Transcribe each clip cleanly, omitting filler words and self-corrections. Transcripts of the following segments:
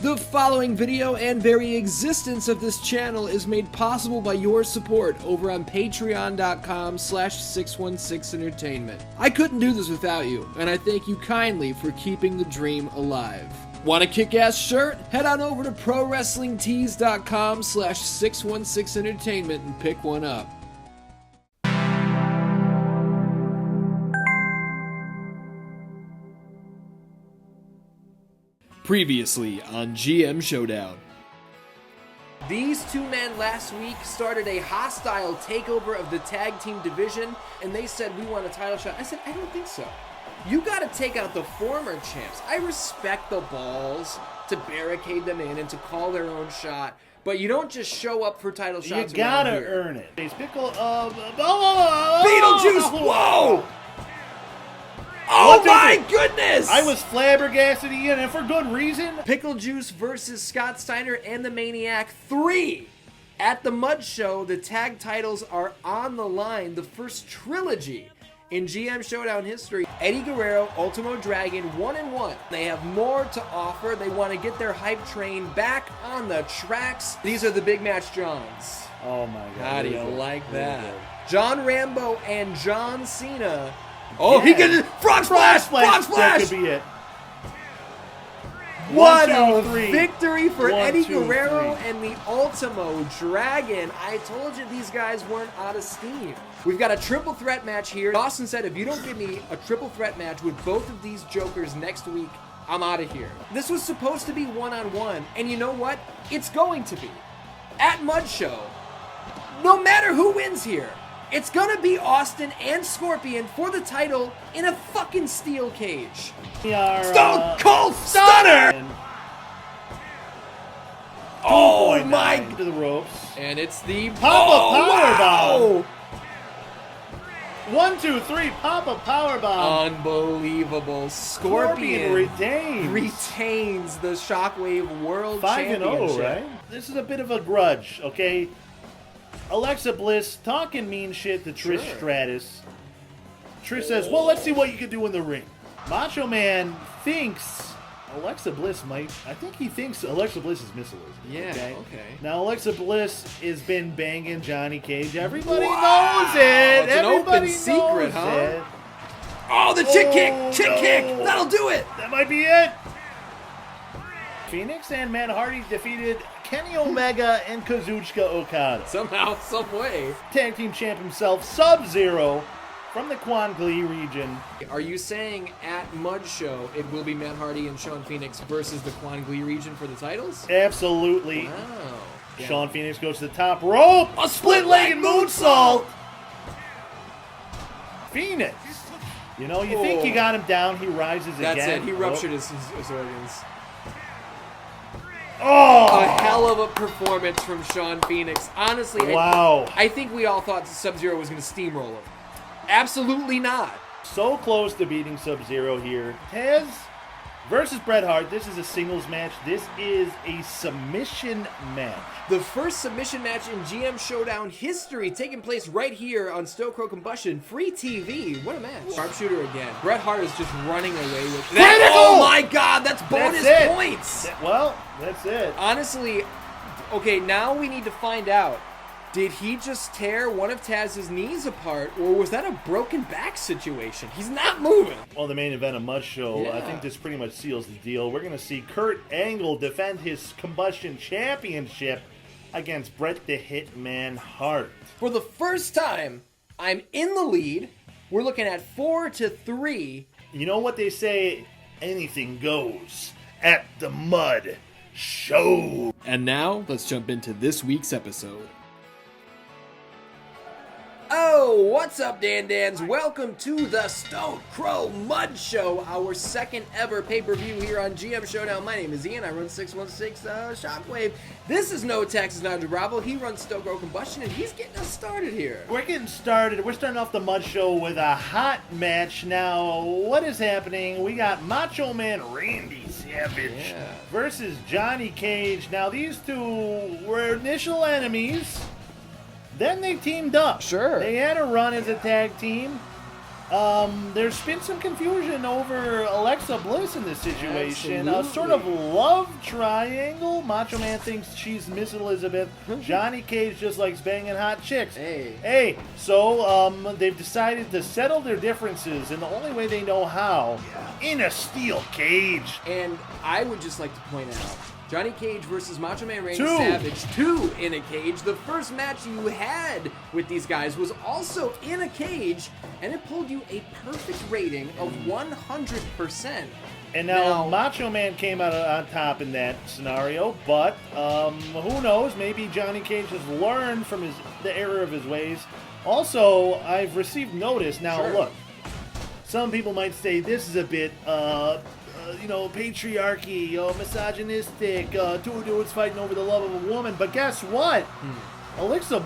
The following video and very existence of this channel is made possible by your support over on patreon.com/616entertainment. I couldn't do this without you, and I thank you kindly for keeping the dream alive. Want a kick-ass shirt? Head on over to prowrestlingtees.com/616entertainment and pick one up. Previously on GM Showdown. These two men last week started a hostile takeover of the tag team division, and they said, we want a title shot. I said, I don't think so. You gotta take out the former champs. I respect the balls to barricade them in and to call their own shot, but you don't just show up for title shots. You gotta earn it. Piccolo, Beetlejuice, whoa! Oh my goodness! I was flabbergasted again, and for good reason. Picklejuice versus Scott Steiner and The Maniac 3. At the Mudshow, the tag titles are on the line. The first trilogy in GM Showdown history. Eddie Guerrero, Ultimo Dragon, 1-1. They have more to offer. They want to get their hype train back on the tracks. These are the big match Johns. Oh my God. How do you like that? John Rambo and John Cena. Oh, yeah. He can frog splash! Frog splash! That could be it. What a victory for Eddie Guerrero and the Ultimo Dragon. I told you these guys weren't out of steam. We've got a triple threat match here. Austin said, if you don't give me a triple threat match with both of these jokers next week, I'm out of here. This was supposed to be one-on-one, and you know what? It's going to be. At Mudshow, no matter who wins here, it's gonna be Austin and Scorpion for the title in a fucking steel cage. Stone Cold Stunner! Oh my! To the ropes, and it's the Pop-a-Powerbomb. 1, 2, 3, Pop-a-Powerbomb. Unbelievable! Scorpion retains the Shockwave World Championship. 5-0, right? This is a bit of a grudge, okay? Alexa Bliss talking mean shit to Trish Stratus. Trish says, well, let's see what you can do in the ring. Macho Man thinks Alexa Bliss might... I think he thinks Alexa Bliss is Miss Elizabeth. Yeah, okay. Now, Alexa Bliss has been banging Johnny Cage. Everybody knows it. It's an open secret, huh? Oh, the chick kick! Chick kick! That'll do it! That might be it. Phoenix and Matt Hardy defeated Kenny Omega and Kazuchika Okada. Somehow, some way. Tag team champ himself, Sub-Zero, from the Quan region. Are you saying at Mudshow it will be Matt Hardy and Shawn Phoenix versus the Quan region for the titles? Absolutely. Wow. Yeah. Shawn Phoenix goes to the top rope. A split-legged moonsault! Phoenix. You know, you think you got him down, he rises again. That's it. He ruptured his organs. Oh! A hell of a performance from Shawn Phoenix. Honestly, wow. I think we all thought Sub-Zero was going to steamroll him. Absolutely not. So close to beating Sub-Zero here. Taz versus Bret Hart. This is a singles match. This is a submission match. The first submission match in GM Showdown history, taking place right here on Stoatkrow Kombustion. Free TV. What a match. Sharpshooter again. Bret Hart is just running away with that. Oh my God, that's bonus points. Well, that's it. Honestly, okay, now we need to find out. Did he just tear one of Taz's knees apart, or was that a broken back situation? He's not moving. Well, the main event of Mudshow, yeah. I think this pretty much seals the deal. We're going to see Kurt Angle defend his Combustion Championship against Bret The Hitman Hart. For the first time, I'm in the lead. We're looking at 4-3. You know what they say? Anything goes at the Mudshow. And now, let's jump into this week's episode. Oh, what's up, Dan-Dans? Welcome to the Stoatkrow Mudshow, our second ever pay-per-view here on GM Showdown. My name is Ian. I run 616 Shockwave. This is No Taxes, Not Bravo. He runs Stoatkrow Kombustion, and he's getting us started here. We're getting started. We're starting off the Mudshow with a hot match. Now, what is happening? We got Macho Man Randy Savage versus Johnny Cage. Now, these two were initial enemies. Then they teamed up. Sure. They had a run as a tag team. There's been some confusion over Alexa Bliss in this situation. A Absolutely. sort of love triangle. Macho Man thinks she's Miss Elizabeth. Johnny Cage just likes banging hot chicks. Hey. So they've decided to settle their differences in the only way they know how, in a steel cage. And I would just like to point out, Johnny Cage versus Macho Man Randy 2. Savage 2 in a cage. The first match you had with these guys was also in a cage, and it pulled you a perfect rating of 100%. And now Macho Man came out on top in that scenario, but who knows? Maybe Johnny Cage has learned from the error of his ways. Also, I've received notice. Now, look, some people might say this is a bit, patriarchy, misogynistic, two dudes fighting over the love of a woman. But guess what? Alexa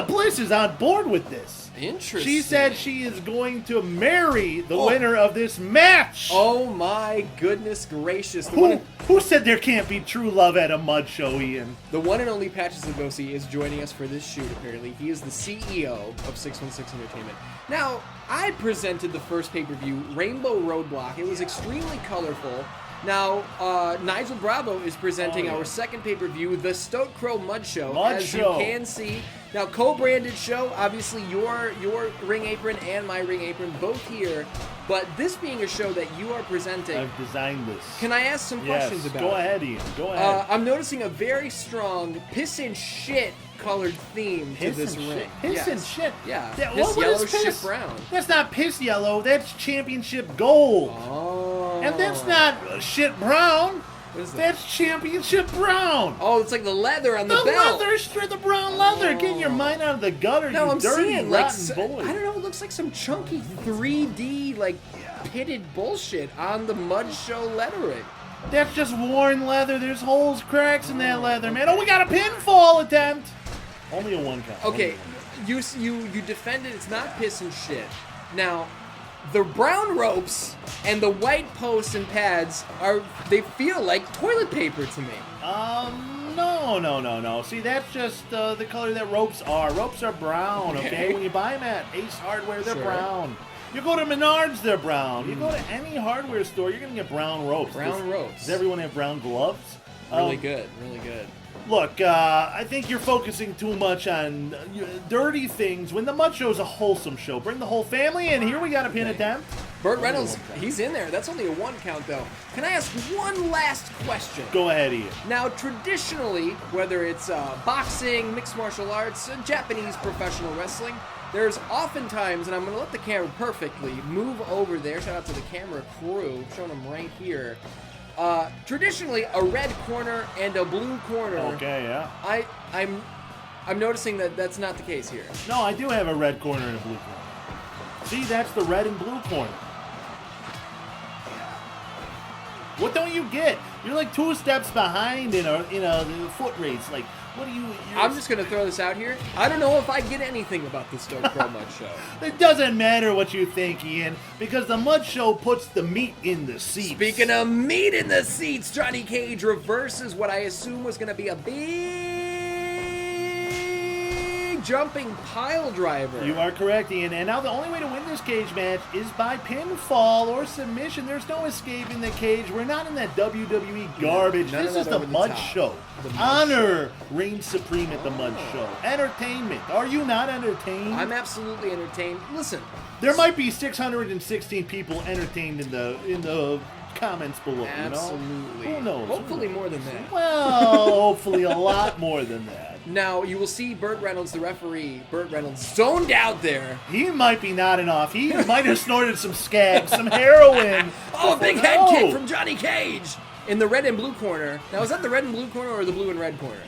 Bliss is on board with this. Interesting. She said she is going to marry the winner of this match. Oh my goodness gracious. Who said there can't be true love at a mud show, Ian? The one and only Patches Lugosi is joining us for this shoot, apparently. He is the CEO of 616 Entertainment. Now, I presented the first pay-per-view, Rainbow Roadblock. It was extremely colorful. Now, Nigel Bravo is presenting our second pay-per-view, the Stoatkrow Mudshow. As you can see. Now, co-branded show, obviously your ring apron and my ring apron, both here. But this being a show that you are presenting... I've designed this. Can I ask some questions about it? Go ahead, Ian. Go ahead. I'm noticing a very strong piss and shit colored theme to this ring. Piss and shit? Yeah. What yellow, is piss? shit brown. That's not piss yellow. That's championship gold. Oh. And that's not shit brown. What is that? That's championship brown. Oh, it's like the leather on the belt. The brown leather. Get your mind out of the gutter, No, you I'm dirty, seeing rotten boy. I don't know. It looks like some chunky 3D pitted bullshit on the Mudshow lettering. That's just worn leather. There's holes, cracks in that leather, man. Oh, we got a pinfall attempt. Only a 1 count. Okay, you defended it's not piss and shit. Now, the brown ropes and the white posts and pads they feel like toilet paper to me. No. See, that's just the color that ropes are. Ropes are brown, okay? When you buy them at Ace Hardware, they're brown. You go to Menards, they're brown. You go to any hardware store, you're going to get brown ropes. Does everyone have brown gloves? Really good, really good. Look, I think you're focusing too much on dirty things when the Mud Show is a wholesome show. Bring the whole family in. Here we got a pin attempt. Burt Reynolds, he's in there. That's only a 1 count, though. Can I ask one last question? Go ahead, Ian. Now, traditionally, whether it's boxing, mixed martial arts, Japanese professional wrestling, there's oftentimes, and I'm going to let the camera perfectly move over there. Shout out to the camera crew, showing them right here. Traditionally, a red corner and a blue corner. Okay, yeah. I'm noticing that that's not the case here. No, I do have a red corner and a blue corner. See, that's the red and blue corner. What don't you get? You're like 2 steps behind in a foot race. Like, what do you... I'm just going to throw this out here. I don't know if I get anything about the Stoatkrow Mud Show. It doesn't matter what you think, Ian, because the Mud Show puts the meat in the seats. Speaking of meat in the seats, Johnny Cage reverses what I assume was going to be a big jumping pile driver. You are correct, Ian. And now the only way to win this cage match is by pinfall or submission. There's no escaping the cage. We're not in that WWE garbage. This is the Mud Show. Honor reigns supreme at the Mud Show. Entertainment. Are you not entertained? I'm absolutely entertained. Listen. There might be 616 people entertained in the comments below. Absolutely. You know? Who knows? Hopefully more than that. Well, hopefully a lot more than that. Now, you will see Burt Reynolds, the referee, Burt Reynolds, zoned out there. He might be nodding off. He might have snorted some skag, some heroin. Oh, big head kick from Johnny Cage in the red and blue corner. Now, is that the red and blue corner or the blue and red corner?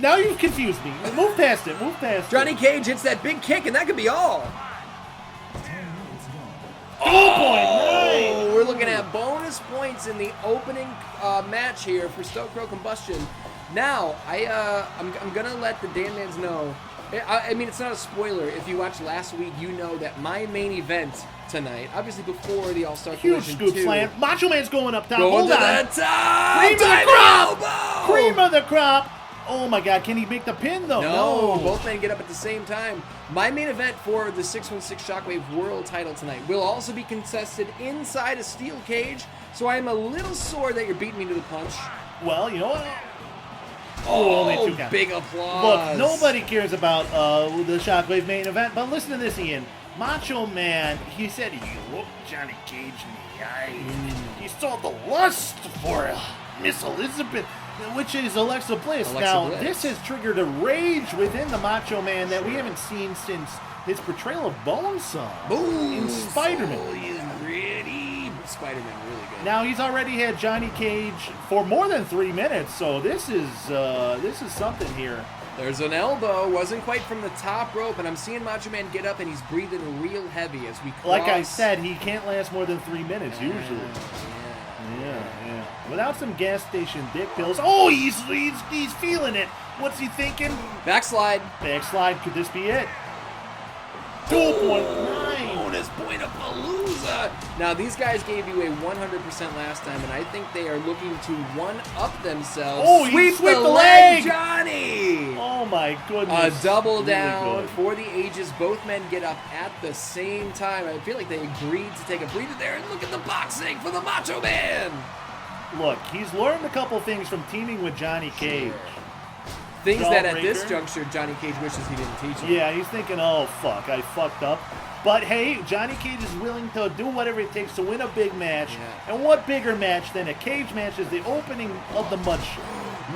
Now you've confused me. Move past it. Johnny Cage hits that big kick, and that could be all. 2.9. We're looking at bonus points in the opening match here for Stoatkrow Kombustion. Now, I'm gonna let the Dan Mans know. I mean, it's not a spoiler. If you watched last week, you know that my main event tonight, obviously before the All-Star Collision 2. Huge scoop slam. Macho Man's going up top. Going Hold to on. the top. Cream of the crop. Cream of the crop. Oh my God, can he make the pin though? No, both men get up at the same time. My main event for the 616 Shockwave World title tonight will also be contested inside a steel cage, so I am a little sore that you're beating me to the punch. Well, you know what? Oh, only 2 counts. Big applause. Look, nobody cares about the Shockwave main event, but listen to this, Ian. Macho Man, he said he looked Johnny Cage in the eye. He saw the lust for Miss Elizabeth, which is Alexa Bliss. Bliss. This has triggered a rage within the Macho Man that we haven't seen since his portrayal of Bonesaw in Spider-Man. Oh, he's ready. Spider-Man, really good. Now he's already had Johnny Cage for more than 3 minutes, so this is something here. There's an elbow, wasn't quite from the top rope, and I'm seeing Macho Man get up and he's breathing real heavy as we cross. Like I said, he can't last more than 3 minutes usually. Yeah. Without some gas station dick pills. Oh, he's feeling it. What's he thinking? Backslide. Backslide. Could this be it? 2.9. Bonus point of Palooza. Now, these guys gave you a 100% last time, and I think they are looking to one-up themselves. Oh, sweep the leg, Johnny! Oh, my goodness. A double down for the ages. Both men get up at the same time. I feel like they agreed to take a breather there, and look at the boxing for the Macho Man. Look, he's learned a couple things from teaming with Johnny Cage. Things that at this juncture, Johnny Cage wishes he didn't teach him. Yeah, he's thinking, oh, fuck, I fucked up. But, hey, Johnny Cage is willing to do whatever it takes to win a big match. Yeah. And what bigger match than a cage match is the opening of the Mudshow.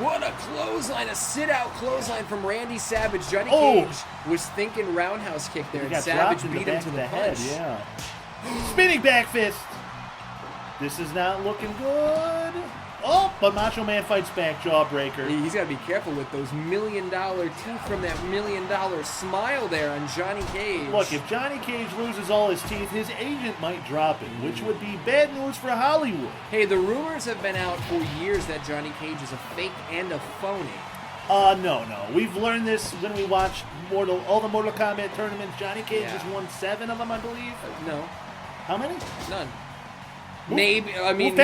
What a clothesline, a sit-out clothesline from Randy Savage. Johnny Cage was thinking roundhouse kick there, and Savage beat him to the punch. Yeah. Spinning back fist. This is not looking good. Oh, but Macho Man fights back, jawbreaker. He's got to be careful with those $1 million teeth from that $1 million smile there on Johnny Cage. Look, if Johnny Cage loses all his teeth, his agent might drop him, which would be bad news for Hollywood. Hey, the rumors have been out for years that Johnny Cage is a fake and a phony. No. We've learned this when we watched all the Mortal Kombat tournaments. Johnny Cage has won 7 of them, I believe. No. How many? None. Maybe, I mean...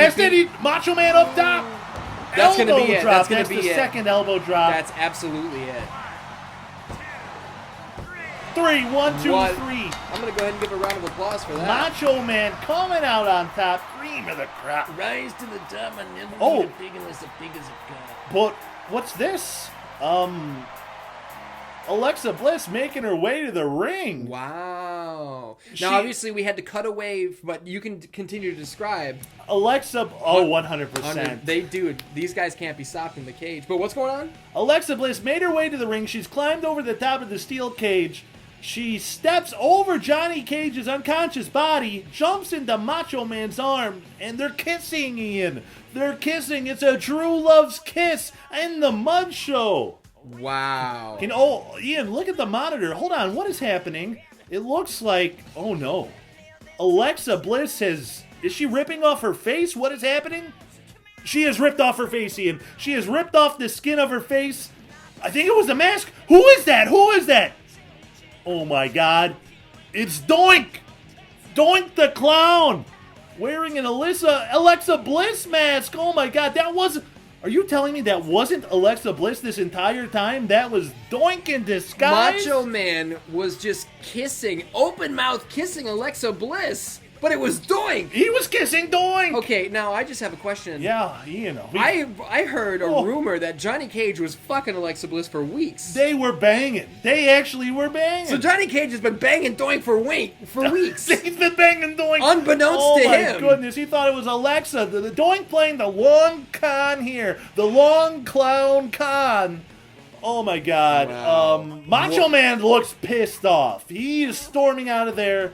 Macho Man up top! That's going to be it. That's the second elbow drop. That's absolutely it. 3, 1, 2, 3. I'm going to go ahead and give a round of applause for that. Macho Man coming out on top. Cream of the crop. Rise to the top and never be a big unless the big as a god. But what's this? Alexa Bliss making her way to the ring. Wow. Now, obviously, we had to cut away, but you can continue to describe. Alexa, 100%. They do. These guys can't be stopped in the cage. But what's going on? Alexa Bliss made her way to the ring. She's climbed over the top of the steel cage. She steps over Johnny Cage's unconscious body, jumps into Macho Man's arm, and they're kissing, Ian. They're kissing. It's a true love's kiss in the Mudshow. Wow. Ian, look at the monitor. Hold on, what is happening? It looks like, oh no. Alexa Bliss is she ripping off her face? What is happening? She has ripped off her face, Ian. She has ripped off the skin of her face. I think it was the mask. Who is that? Oh my God. It's Doink. Doink the clown. Wearing an Alexa Bliss mask. Oh my God, that wasn't... Are you telling me that wasn't Alexa Bliss this entire time? That was Doink in disguise? Macho Man was just kissing, open mouth kissing Alexa Bliss, but it was Doink. He was kissing Doink. Okay, now I just have a question. Yeah, you know. I heard a rumor that Johnny Cage was fucking Alexa Bliss for weeks. They were banging. They actually were banging. So Johnny Cage has been banging Doink for weeks. He's been banging Doink. Unbeknownst to him. Oh my goodness, he thought it was Alexa. The Doink playing the long con here. The long clown con. Oh my God. Wow. Macho Man looks pissed off. He is storming out of there.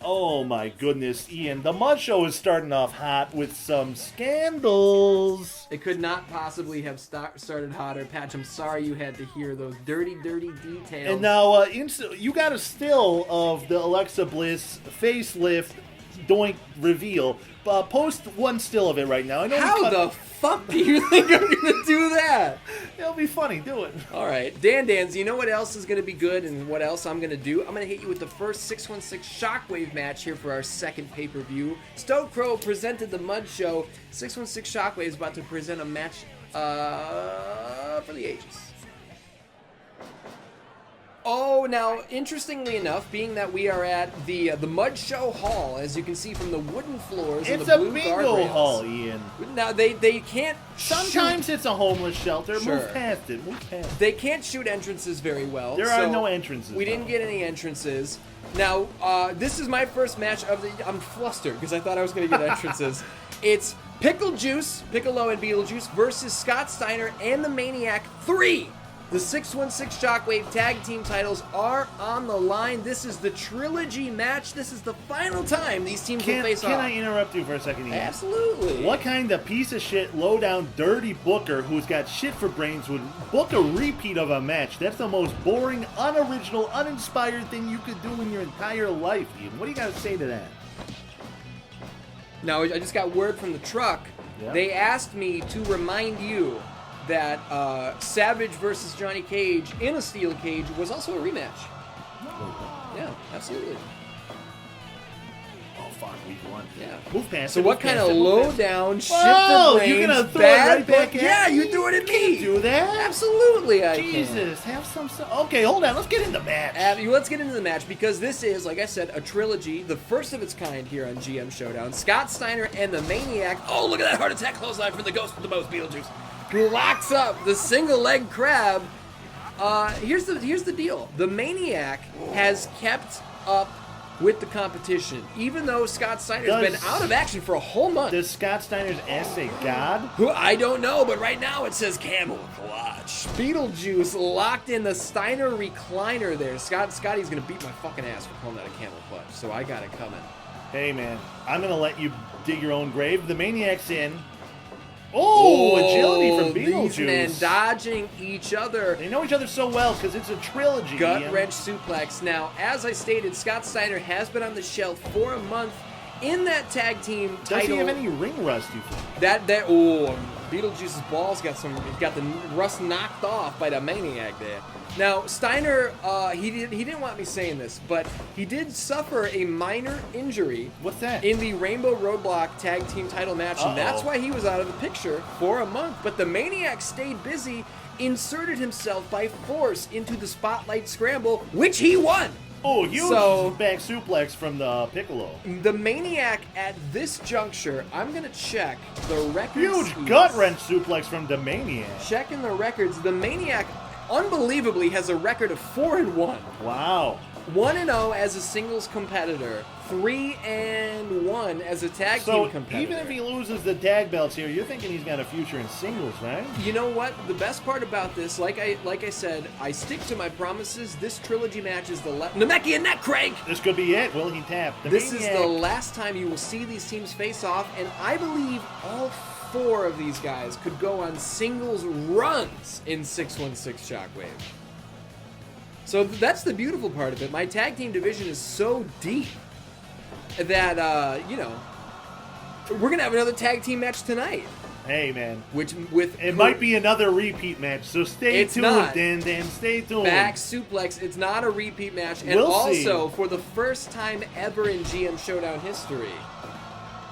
Oh my goodness, Ian. The Mudshow is starting off hot with some scandals. It could not possibly have started hotter, Patch. I'm sorry you had to hear those dirty, dirty details. And now, you got a still of the Alexa Bliss facelift Doink reveal. Post one still of it right now. I know. How the fuck do you think I'm going to do that? It'll be funny. Do it. All right. Dans, you know what else is going to be good and what else I'm going to do? I'm going to hit you with the first 616 Shockwave match here for our second pay-per-view. Stoatkrow presented the Mudshow. 616 Shockwave is about to present a match for the ages. Oh, now, interestingly enough, being that we are at the Mudshow Hall, as you can see from the wooden floors and It's the a blue bingo guardrails. hall, Ian. Now, they can't Sometimes it's a homeless shelter. Sure. Move past it. Move past it. They can't shoot entrances very well. There are no entrances. We didn't get any entrances. Now, this is my first match of the... I'm flustered because I thought I was going to get entrances. It's Piccolo and Beetlejuice versus Scott Steiner and The Maniac 3. The 616 Shockwave tag team titles are on the line. This is the trilogy match. This is the final time these teams will face off. Can I interrupt you for a second, Ian? Absolutely. What kind of piece of shit, low-down, dirty booker who's got shit for brains would book a repeat of a match? That's the most boring, unoriginal, uninspired thing you could do in your entire life, Ian. What do you got to say to that? Now, I just got word from the truck. Yeah. They asked me to remind you that Savage versus Johnny Cage in a steel cage was also a rematch. Yeah, absolutely. Oh, fuck, week one. Yeah. Move past So it. what kind of low down shit Oh, the brains, you're gonna throw bad it right back book- at Yeah, me? you threw it at You can't me. do that. Absolutely, I can. Jesus, have some... Okay, hold on. Let's get in the match. Let's get into the match because this is, like I said, a trilogy, the first of its kind here on GM Showdown. Scott Steiner and the Maniac. Oh, look at that heart attack clothesline for the ghost with the most, Beetlejuice. Locks up the single leg crab. Here's the deal. The Maniac has kept up with the competition, even though Scott Steiner's been out of action for a whole month. Does Scott Steiner's ass say God? Who I don't know, but right now it says camel clutch. Beetlejuice locked in the Steiner recliner there. Scotty's gonna beat my fucking ass for calling that a camel clutch, so I got it coming. Hey, man, I'm going to let you dig your own grave. The Maniac's in. Oh, agility from Beetlejuice. These men dodging each other. They know each other so well because it's a trilogy. Gut Ian. wrench suplex. Now, as I stated, Scott Steiner has been on the shelf for a month in that tag team title. Does he have any ring rust, you think? Beetlejuice's balls got the rust knocked off by the Maniac there. Now, Steiner, he didn't want me saying this, but he did suffer a minor injury. What's that? In the Rainbow Roadblock tag team title match, and that's why he was out of the picture for a month. But the Maniac stayed busy, inserted himself by force into the Spotlight Scramble, which he won. Oh, huge back suplex from the Piccolo. The Maniac at this juncture, I'm going to check the records. Huge gut wrench suplex from the Maniac. Checking the records. The Maniac, unbelievably, has a record of 4-1. Wow. 1-0 as a singles competitor. 3-1 as a tag team competitor. So even if he loses the tag belts here, you're thinking he's got a future in singles, right? You know what? The best part about this, like I said, I stick to my promises. This trilogy match is the Namekian neck crank. This could be it. Will he tap? This is the last time you will see these teams face off, and I believe all four of these guys could go on singles runs in 616 Shockwave. So that's the beautiful part of it. My tag team division is so deep that, we're going to have another tag team match tonight. Hey, man. It might be another repeat match, so stay tuned, Dan. Stay tuned. Back suplex. It's not a repeat match. And We'll see. For the first time ever in GM Showdown history,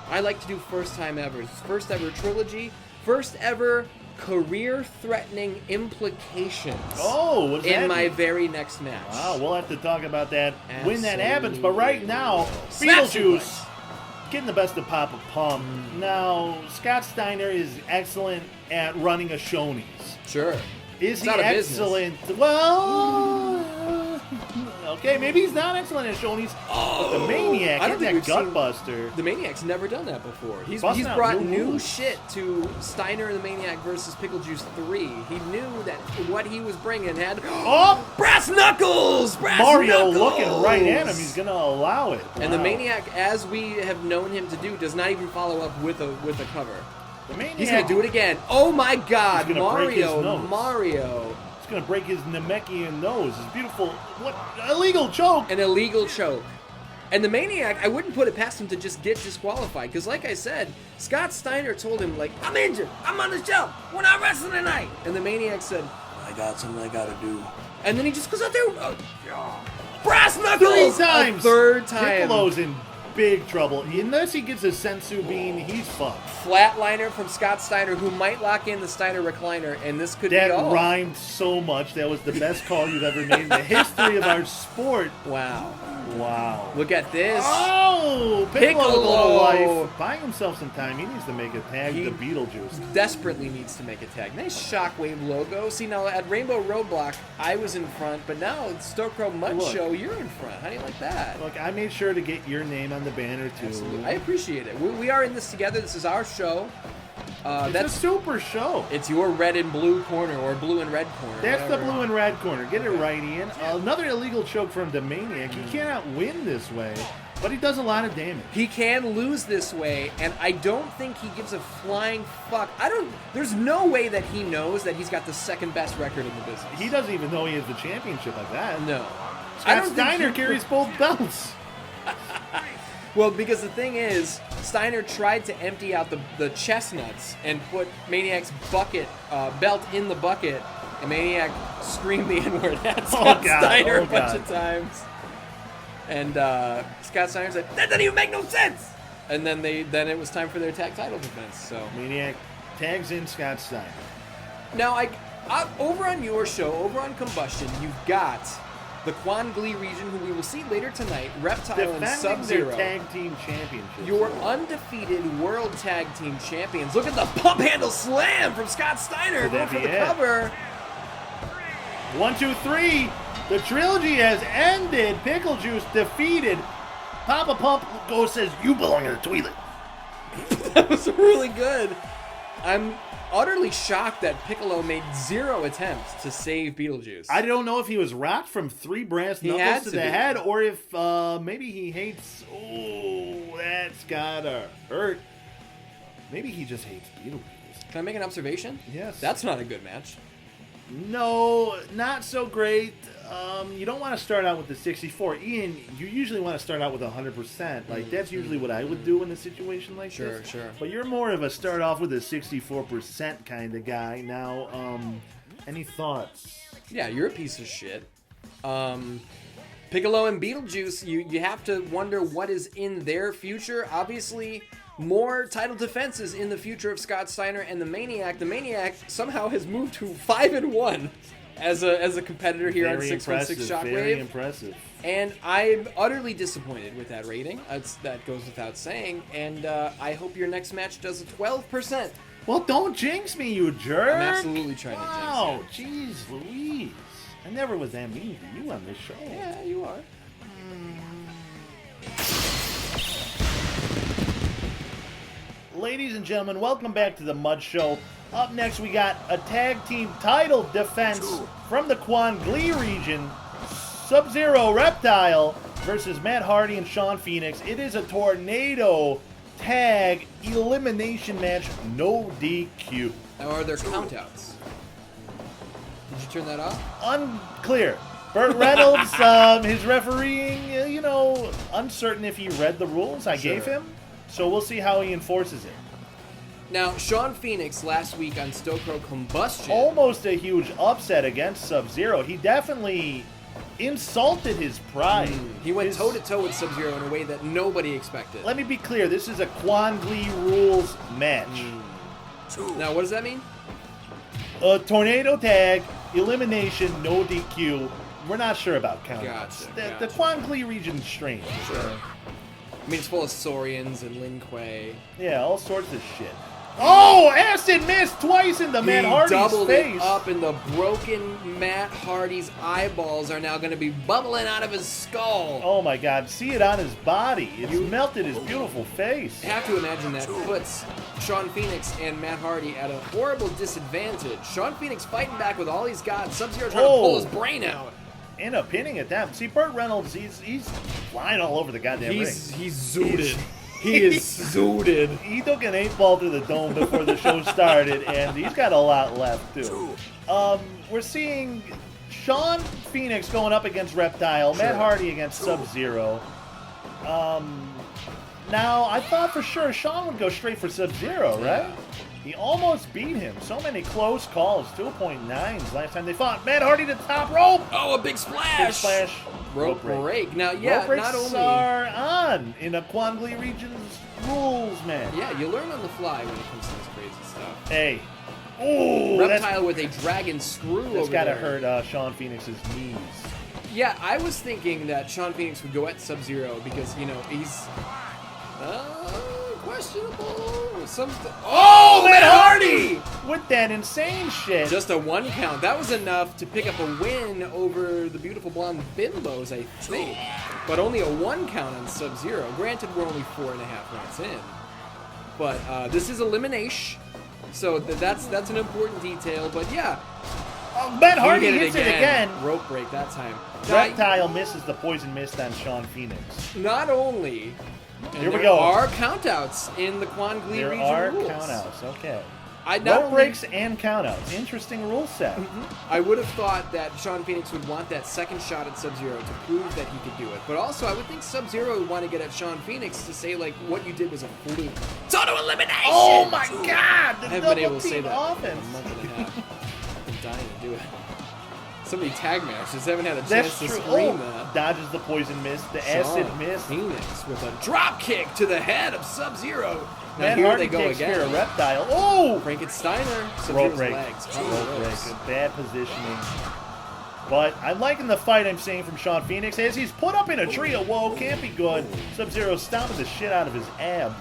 I like to do first time ever. First ever trilogy. First ever career-threatening implications. Oh, what's that in my mean? very next match. Wow, we'll have to talk about that when that Absolutely. happens. But right now, Snap Beetlejuice getting the best of Papa Pump. Now, Scott Steiner is excellent at running a Shoney's. Sure. Is It's he not a excellent? Well, okay, maybe he's not excellent at Shoney's. But the Maniac, I don't think that we've seen- Gutbuster. The Maniac's never done that before. He's Busting out brought new new moves. shit to Steiner and the Maniac versus Picklejuice 3. He knew that what he was bringing had brass knuckles. Mario looking right at him. He's gonna allow it. And the Wow. Maniac, as we have known him to do, does not even follow up with a cover. The Maniac. He's gonna do it again. Oh my God, He's gonna break his nose. Mario. He's gonna break his Namekian nose. His beautiful illegal choke. An illegal choke. And the Maniac, I wouldn't put it past him to just get disqualified. Because like I said, Scott Steiner told him, like, I'm injured. I'm on the shelf. We're not wrestling tonight. And the Maniac said, I got something I gotta do. And then he just goes out there. Brass knuckles! 3 times. A third time. Piccolo's in big trouble. Unless he gets a sensu bean, he's fucked. Flatliner from Scott Steiner, who might lock in the Steiner recliner, and this could be all. That rhymed so much. That was the best call you've ever made in the history of our sport. Wow. Wow. Look at this. Oh, Piccolo. Life. Buying himself some time. He needs to make a tag to Beetlejuice. Desperately needs to make a tag. Nice Shockwave logo. See, now at Rainbow Roadblock, I was in front, but now it's Stoatkrow Mudshow, you're in front. How do you like that? Look, I made sure to get your name on the banner, too. Absolutely. I appreciate it. We are in this together. This is our show. That's a super show. It's your red and blue corner, or blue and red corner. That's the blue and red corner. Get it right, Ian. Another illegal choke from The Maniac. He cannot win this way, but he does a lot of damage. He can lose this way, and I don't think he gives a flying fuck. There's no way that he knows that he's got the second best record in the business. He doesn't even know he has the championship like that. No. Scott Steiner carries both belts. Well, because the thing is, Steiner tried to empty out the chestnuts and put Maniac's belt in the bucket, and Maniac screamed the N-word at Scott Steiner a bunch of times. And Scott Steiner's like, that doesn't even make no sense! And then it was time for their tag title defense. So Maniac tags in Scott Steiner. Now, over on your show, over on Kombustion, you've got the Quan region, who we will see later tonight, Reptile and Sub-Zero. Their tag team championships. Your undefeated world tag team champions. Look at the pump handle slam from Scott Steiner. Going for the cover. 1, 2, 3. The trilogy has ended. Beetlejuice defeated. Papa Pump says, you belong in the toilet. That was really good. I'm utterly shocked that Piccolo made 0 attempts to save Beetlejuice. I don't know if he was rocked from 3 brass knuckles to the head, or if maybe he hates. Oh, that's gotta hurt. Maybe he just hates Beetlejuice. Can I make an observation? Yes. That's not a good match. No, not so great. You don't want to start out with the 64. Ian, you usually want to start out with 100%. Like, that's usually what I would do in a situation like this. Sure. But you're more of a start off with a 64% kind of guy. Now, any thoughts? Yeah, you're a piece of shit. Piccolo and Beetlejuice, you have to wonder what is in their future. Obviously, more title defenses in the future of Scott Steiner and the Maniac. The Maniac somehow has moved to 5-1 as a competitor here on 616 Shockwave. Very impressive. And I'm utterly disappointed with that rating. That goes without saying. And I hope your next match does a 12%. Well, don't jinx me, you jerk. I'm absolutely trying to jinx you. Wow, jeez Louise. I never was that mean to you on this show. Yeah, you are. Ladies and gentlemen, welcome back to the Mudshow. Up next, we got a tag team title defense from the Quan region. Sub-Zero Reptile versus Matt Hardy and Shawn Phoenix. It is a tornado tag elimination match, no DQ. Now, are there countouts? Did you turn that off? Unclear. Burt Reynolds, his refereeing, uncertain if he read the rules I gave him. So we'll see how he enforces it. Now, Shawn Phoenix last week on Stoatkrow Kombustion. Almost a huge upset against Sub-Zero. He definitely insulted his pride. He went toe-to-toe with Sub-Zero in a way that nobody expected. Let me be clear. This is a Quan rules match. Now, what does that mean? A tornado tag, elimination, no DQ. We're not sure about countouts. Gotcha. The Quan region's strange. Sure. I mean, it's full of Saurians and Lin Kuei. Yeah, all sorts of shit. Oh, acid missed twice in the Matt Hardy's face. He doubled it up, and the broken Matt Hardy's eyeballs are now going to be bubbling out of his skull. Oh my God, see it on his body. It's melted his beautiful face. I have to imagine that puts Shawn Phoenix and Matt Hardy at a horrible disadvantage. Shawn Phoenix fighting back with all he's got. Sub-Zero trying to pull his brain out. And a pinning at that. See, Burt Reynolds, he's flying all over the goddamn ring. He's zooted. He is zooted. He took an 8-ball to the dome before the show started, and he's got a lot left, too. We're seeing Shawn Phoenix going up against Reptile, Matt Hardy against Sub-Zero. Now, I thought for sure Shawn would go straight for Sub-Zero, right? He almost beat him. So many close calls. 2.9s last time they fought. Matt Hardy to the top rope. Oh, a big splash. Big splash. Rope break. Now, yeah, rope breaks not only are on in a Quan region's rules, man. Yeah, you learn on the fly when it comes to this crazy stuff. Hey. Ooh, Reptile with a dragon screw that's over gotta there. hurt Shawn Phoenix's knees. Yeah, I was thinking that Shawn Phoenix would go at Sub-Zero because, you know, he's questionable. Oh, Matt Hardy! With that insane shit. Just a 1 count. That was enough to pick up a win over the beautiful blonde bimbos, I think. But only a 1 count on Sub-Zero. Granted, we're only 4.5 minutes in. But this is elimination. So that's an important detail. But yeah. Matt Hardy hits it again. Rope break that time. Reptile misses the poison mist on Shawn Phoenix. Not only. Here we go. There are countouts in the Quan Glee region rules. There are countouts, okay. Rope breaks and countouts. Interesting rule set. I would have thought that Shawn Phoenix would want that second shot at Sub-Zero to prove that he could do it. But also, I would think Sub-Zero would want to get at Shawn Phoenix to say, like, what you did was a fluke. Total elimination! Oh my god! I haven't been able to say that in a month and a half. I've been dying to do it. So many tag matches. Haven't had a chance to scream that. Dodges the poison mist, the acid mist. Phoenix with a drop kick to the head of Sub-Zero. Now Matt Hardy takes care of Reptile. Oh! Frankensteiner. Rope break. Legs. Rope break. Bad positioning. But I'm liking the fight I'm seeing from Shawn Phoenix as he's put up in a trio. Whoa, can't be good. Sub-Zero stomping the shit out of his abs.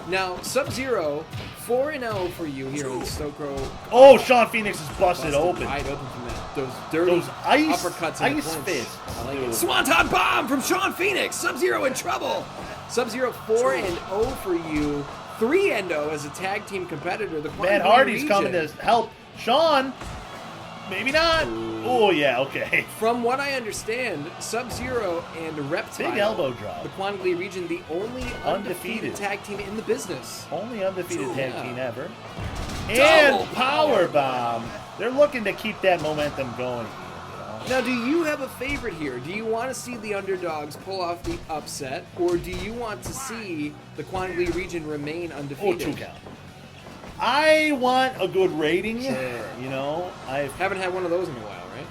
Now, Sub-Zero, 4-0 for you here on Stoatkrow. Oh, Shawn Phoenix is busted open. Wide open from that. Those dirty uppercuts and ice fists. I like it. Swanton bomb from Shawn Phoenix. Sub-Zero in trouble. Sub-Zero 4-0 for you. 3-0 as a tag team competitor. The Matt Hardy's coming to help Shawn. Maybe not. Oh, yeah, okay. From what I understand, Sub-Zero and Reptile. Big elbow drop. The Quan Glee region, the only undefeated tag team in the business. Only undefeated tag team ever. And power bomb. They're looking to keep that momentum going. Now, do you have a favorite here? Do you want to see the underdogs pull off the upset, or do you want to see the Quan Glee region remain undefeated? 2 count. I want a good rating. Sure. You know, I haven't had one of those in a while, right?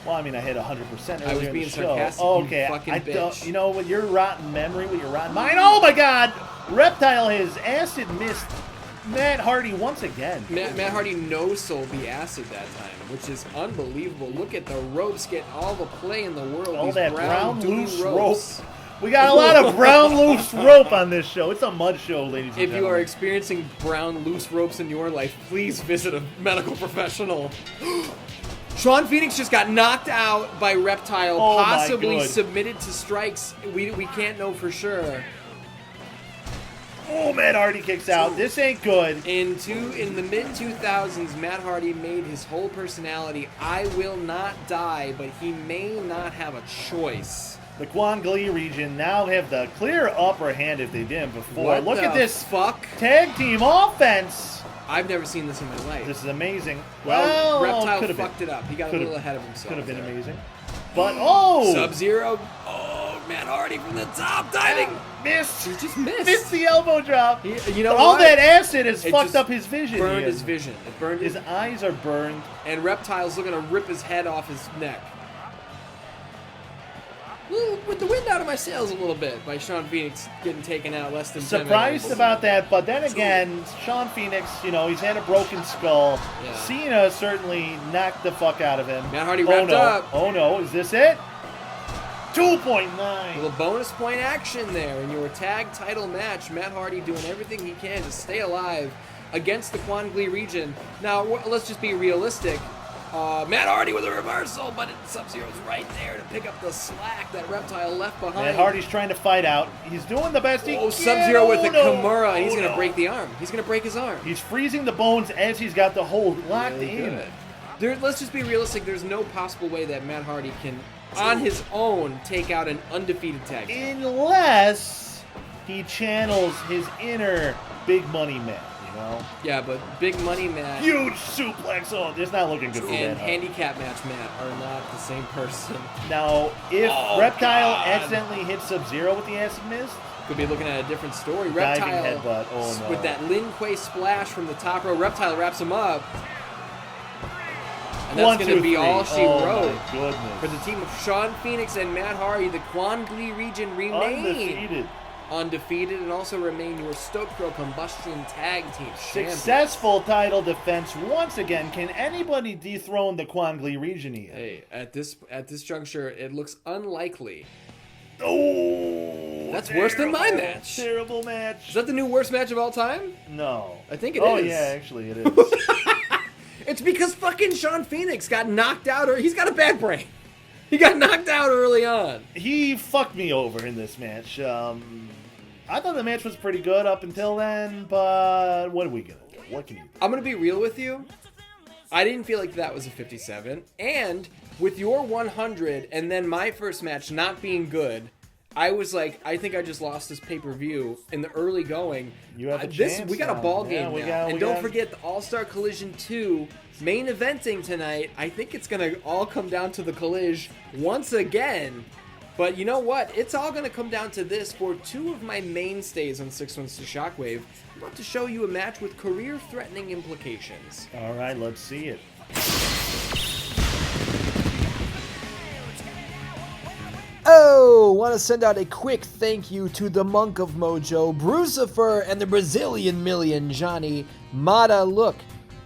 Well, I mean, I hit 100% earlier I was being in the show. sarcastic. Okay, you fucking bitch. You know, with your rotten memory, with your rotten mind. Oh my God! Reptile has acid missed Matt Hardy once again. Matt Hardy no-sold the acid that time, which is unbelievable. Look at the ropes get all the play in the world. All These that brown loose ropes. rope. We got a lot of brown loose rope on this show. It's a mud show, ladies and gentlemen. If you are experiencing brown loose ropes in your life, please visit a medical professional. Shawn Phoenix just got knocked out by Reptile, possibly submitted to strikes. We can't know for sure. Oh, Matt Hardy kicks out. This ain't good. In the mid-2000s, Matt Hardy made his whole personality, I will not die, but he may not have a choice. The Quan Glee region now have the clear upper hand if they didn't before. Look at this tag team offense. I've never seen this in my life. This is amazing. Well, Reptile fucked it up. He got a little ahead of himself. Could have been there. amazing. But, Sub-Zero. Oh, Matt Hardy from the top diving. Missed. He just missed. Missed the elbow drop. You know all that acid has fucked up his vision. Burned his vision. It burned his eyes are burned. And Reptile's looking to rip his head off his neck. With the wind out of my sails a little bit by Shawn Phoenix getting taken out less than 10 minutes. Surprised about that, but then again, Shawn Phoenix, you know, he's had a broken skull. Yeah. Cena certainly knocked the fuck out of him. Matt Hardy wrapped up. Oh no, is this it? 2.9. A little bonus point action there in your tag title match. Matt Hardy doing everything he can to stay alive against the Quan Glee region. Now, let's just be realistic. Matt Hardy with a reversal, but Sub-Zero's right there to pick up the slack that Reptile left behind. Matt Hardy's trying to fight out. He's doing the best he can. Sub-Zero with the Kimura, and he's going to break the arm. He's going to break his arm. He's freezing the bones as he's got the hold locked in. Let's just be realistic. There's no possible way that Matt Hardy can, on his own, take out an undefeated tag team. Unless he channels his inner big money man. No. Yeah, but Big Money Matt. Huge suplex. Oh, it's not looking good for and that. handicap match Matt are not the same person. Now, if Reptile accidentally hits Sub-Zero with the acid mist, could be looking at a different story. Diving Reptile headbutt. Oh, no. with that Lin Kuei splash from the top row. Reptile wraps him up. And that's going to be all she wrote. My goodness. For the team of Shawn Phoenix and Matt Hardy, the Quan region remain undefeated and also remain your Stoatkrow Kombustion Tag Team champions. Successful title defense once again. Can anybody dethrone the Quan region here? Hey, at this juncture, it looks unlikely. Oh, that's worse than my match. Terrible match. Is that the new worst match of all time? No. I think it is. Oh, yeah, actually it is. It's because fucking Shawn Phoenix got knocked out, or he's got a bad brain. He got knocked out early on. He fucked me over in this match. I thought the match was pretty good up until then, but what are we gonna do? What can you do? I'm gonna be real with you. I didn't feel like that was a 57, and with your 100 and then my first match not being good, I was like, I think I just lost this pay-per-view in the early going. You have a chance. We got a ball game now. And don't forget the All-Star Collision 2 main eventing tonight. I think it's going to all come down to the collision once again. But you know what? It's all going to come down to this for two of my mainstays on 616 Shockwave. I'm about to show you a match with career-threatening implications. All right, let's see it. Oh, want to send out a quick thank you to the Monk of Mojo, Brucifer, and the Brazilian Million, Johnny Mata. Look,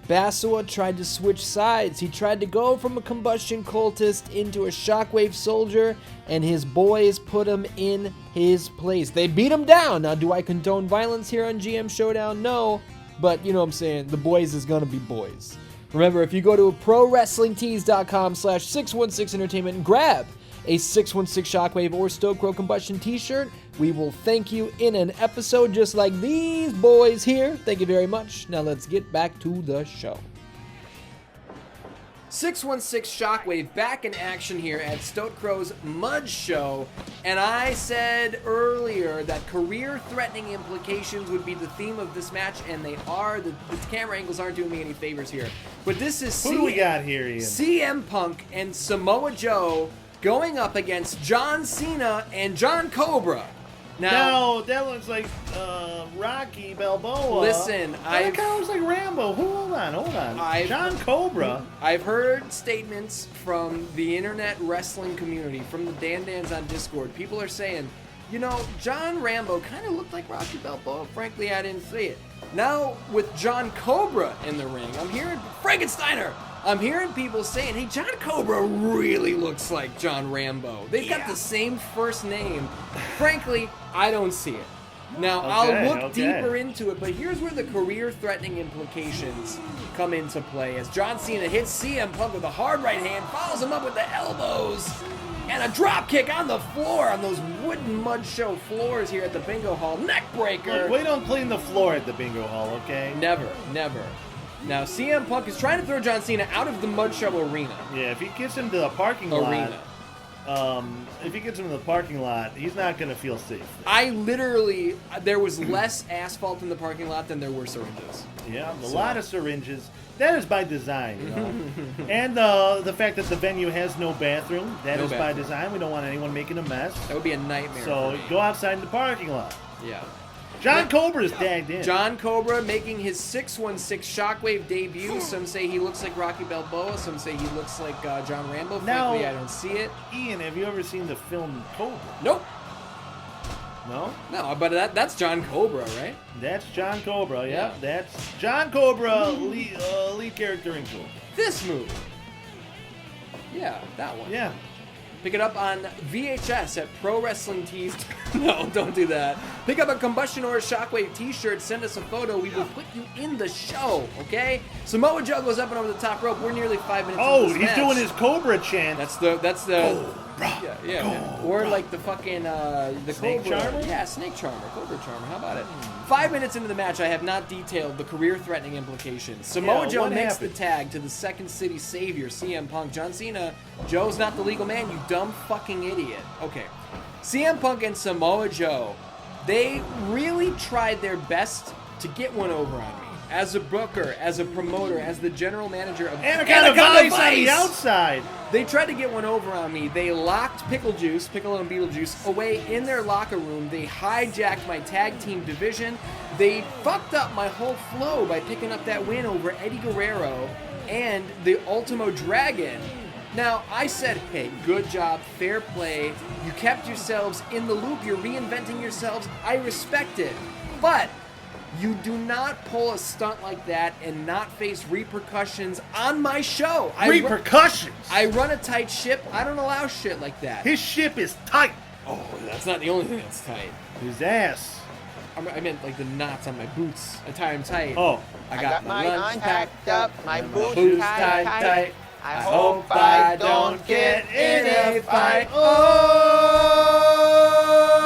Basua tried to switch sides. He tried to go from a combustion cultist into a Shockwave soldier, and his boys put him in his place. They beat him down. Now, do I condone violence here on GM Showdown? No, but you know what I'm saying. The boys is gonna be boys. Remember, if you go to ProWrestlingTees.com/616entertainment and grab a 616 Shockwave or Stoatkrow Kombustion t-shirt, we will thank you in an episode just like these boys here. Thank you very much. Now let's get back to the show. 616 Shockwave back in action here at Stoatkrow's Mudshow, and I said earlier that career-threatening implications would be the theme of this match, and they are. The camera angles aren't doing me any favors here, but this is Who do we got here, Ian? CM Punk and Samoa Joe going up against John Cena and John Cobra. Now that looks like Rocky Balboa. Listen, that kind of looks like Rambo. Hold on. John Cobra. I've heard statements from the internet wrestling community, from the Dan-Dans on Discord. People are saying, you know, John Rambo kind of looked like Rocky Balboa. Frankly, I didn't see it. Now, with John Cobra in the ring, I'm hearing Frankensteiner. I'm hearing people saying, hey, John Cobra really looks like John Rambo. They've got the same first name. Frankly, I don't see it. Now, I'll look deeper into it, but here's where the career-threatening implications come into play. As John Cena hits CM Punk with a hard right hand, follows him up with the elbows, and a drop kick on the floor, on those wooden Mudshow floors here at the Bingo Hall. Neck breaker. Look, we don't clean the floor at the Bingo Hall, okay? Never. Now, CM Punk is trying to throw John Cena out of the Mudshow arena. Yeah, if he gets him to the parking lot, he's not going to feel safe. There was less asphalt in the parking lot than there were syringes. Yeah, a lot of syringes. That is by design, you know. And the fact that the venue has no bathroom, that is by design. We don't want anyone making a mess. That would be a nightmare. So go outside in the parking lot. Yeah. John Cobra is tagged in. John Cobra making his 616 Shockwave debut. Some say he looks like Rocky Balboa. Some say he looks like John Rambo. Frankly, I don't see it. Ian, have you ever seen the film Cobra? Nope. No? No, but that's John Cobra, right? That's John Cobra, yeah. That's John Cobra, lead character in Cobra. This movie. Yeah, that one. Yeah. Pick it up on VHS at Pro Wrestling Tees. No, don't do that. Pick up a Combustion or a Shockwave t-shirt. Send us a photo. We will put you in the show, okay? Samoa Joe goes up and over the top rope. We're nearly 5 minutes into this match. Doing his Cobra chant. That's the Cobra, yeah. Or like the fucking the Snake Cobra Charmer? Yeah, Snake Charmer, Cobra Charmer. How about it? 5 minutes into the match, I have not detailed the career-threatening implications. Samoa Joe makes the tag to the Second City Savior, CM Punk. John Cena, Joe's not the legal man, you dumb fucking idiot. Okay. CM Punk and Samoa Joe, they really tried their best to get one over on me. As a booker, as a promoter, as the general manager of Anaconda Vice on the outside. They tried to get one over on me. They locked Piccolo and Beeltejuice away in their locker room. They hijacked my tag team division. They fucked up my whole flow by picking up that win over Eddie Guerrero and the Ultimo Dragon. Now, I said, hey, good job, fair play. You kept yourselves in the loop. You're reinventing yourselves. I respect it. But you do not pull a stunt like that and not face repercussions on my show. Repercussions? I run a tight ship. I don't allow shit like that. His ship is tight. Oh, that's not the only thing that's tight. His ass. I meant like the knots on my boots. I tie them tight. Oh. I got my lunch packed up, my boots boots tight. I hope I don't get in a fight.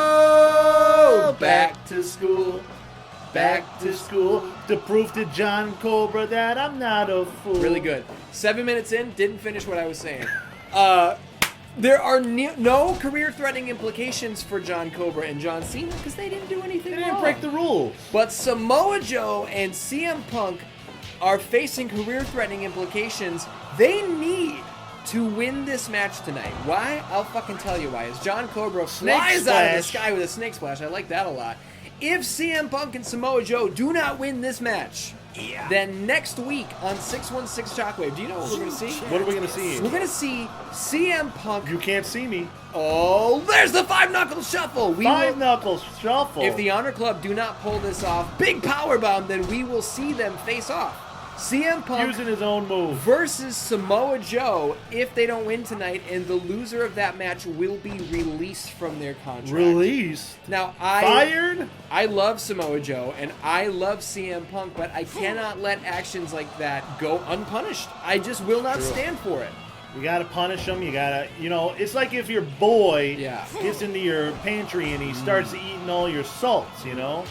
Oh, back to school. Back to school to prove to John Cobra that I'm not a fool. Really good. 7 minutes in, didn't finish what I was saying. There are no career-threatening implications for John Cobra and John Cena because they didn't do anything They didn't wrong. break the rules. But Samoa Joe and CM Punk are facing career-threatening implications. They need to win this match tonight. Why? I'll fucking tell you why. As John Cobra flies out of the sky with a snake splash. I like that a lot. If CM Punk and Samoa Joe do not win this match, then next week on 616 Shockwave, do you know what we're going to see? What are we going to see? We're going to see CM Punk. You can't see me. Oh, there's the five-knuckle shuffle. Five-knuckle shuffle. If the Honor Club do not pull this off, big powerbomb, then we will see them face off. CM Punk using his own move versus Samoa Joe if they don't win tonight, and the loser of that match will be released from their contract. Released? Now, Fired? I love Samoa Joe, and I love CM Punk, but I cannot let actions like that go unpunished. I just will not stand for it. You gotta punish him. You gotta, it's like if your boy Yeah. gets into your pantry and he starts eating all your salts,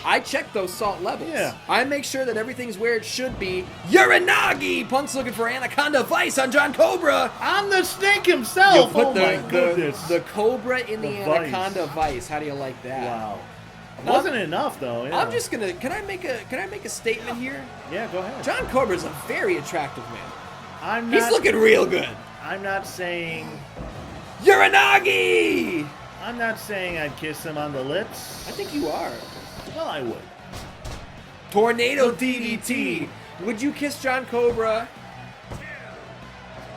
I check those salt levels. Yeah. I make sure that everything's where it should be. Uranagi! Punk's looking for Anaconda Vice on John Cobra. I'm the snake himself. You put Oh my goodness. the Cobra in the Vice. Anaconda Vice. How do you like that? Wow. Wasn't enough though. Yeah. I'm just gonna. Can I make a statement here? Yeah, go ahead. John Cobra's a very attractive man. He's He's looking real good. I'm not saying. Uranagi! I'm not saying I'd kiss him on the lips. I think you are. Well, I would. Tornado DDT. Would you kiss John Cobra?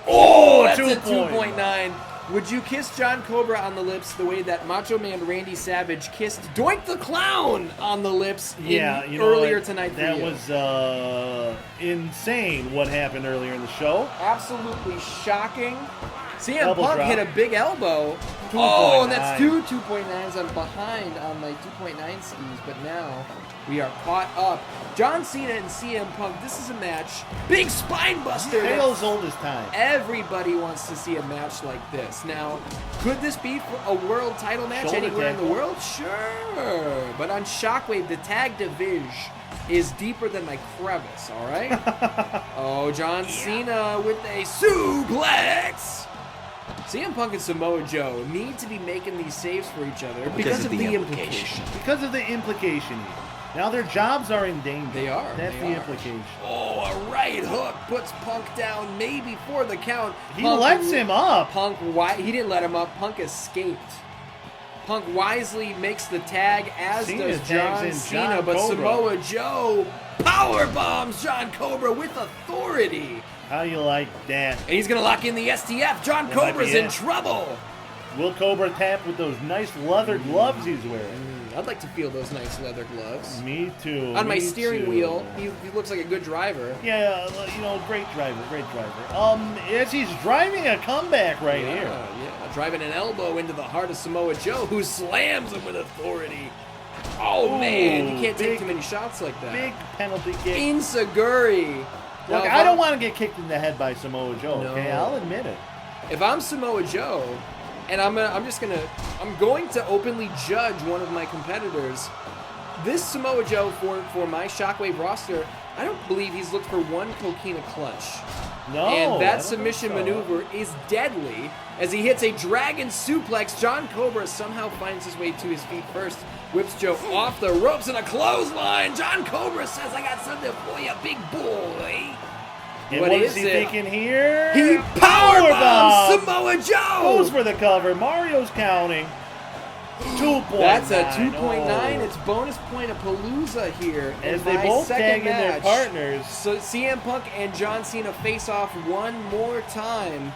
Oh, that's a 2.9. Would you kiss John Cobra on the lips the way that Macho Man Randy Savage kissed Doink the Clown on the lips earlier tonight for that you? was insane what happened earlier in the show. Absolutely shocking. CM Elbow Punk drop. hit a big elbow. 2.9. Oh, and that's 2.9s. I'm behind on my 2.9 skis, but now we are caught up. John Cena and CM Punk, this is a match. Big spine buster. Tales old as time. Everybody wants to see a match like this. Now, could this be a world title match Shoulder anywhere in the tackle. world? Sure. But on Shockwave, the tag division is deeper than my crevice, all right? Oh, John Cena with a suplex. CM Punk and Samoa Joe need to be making these saves for each other because of the implication. Because of the implication here. Now their jobs are in danger. They are. That's They the are. implication. Oh, a right hook puts Punk down, maybe for the count. He Punk lets him up. He didn't let him up. Punk escaped. Punk wisely makes the tag, as Cena does tags John in Cena, John but Cobra. Samoa Joe power bombs John Cobra with authority. How you like that? And he's going to lock in the STF. John That might Cobra's be in it. trouble. Will Cobra tap with those nice leather gloves he's wearing? I'd like to feel those nice leather gloves. Me too. On my me steering too. wheel, he looks like a good driver. Yeah, great driver, great driver. As he's driving a comeback right here. Yeah, driving an elbow into the heart of Samoa Joe, who slams him with authority. Oh, Ooh, man, you can't take big- too many shots like that. Big penalty kick. Insaguri. Look, I don't want to get kicked in the head by Samoa Joe, okay? No. I'll admit it. If I'm Samoa Joe, and I'm going to openly judge one of my competitors, this Samoa Joe for my Shockwave roster, I don't believe he's looked for one coquina clutch. No. And I that don't submission think so. maneuver is deadly as he hits a dragon suplex. John Cobra somehow finds his way to his feet first, whips Joe off the ropes in a clothesline. John Cobra says, "I got something for you, big boy." And What what is is he it? thinking here? He powerbombs Powerbomb! Samoa Joe. Goes for the cover. Mario's counting. 2.9. That's a 2.9. It's bonus point of Palooza here. As in they my both second tag in their match. partners. So CM Punk and John Cena face off one more time.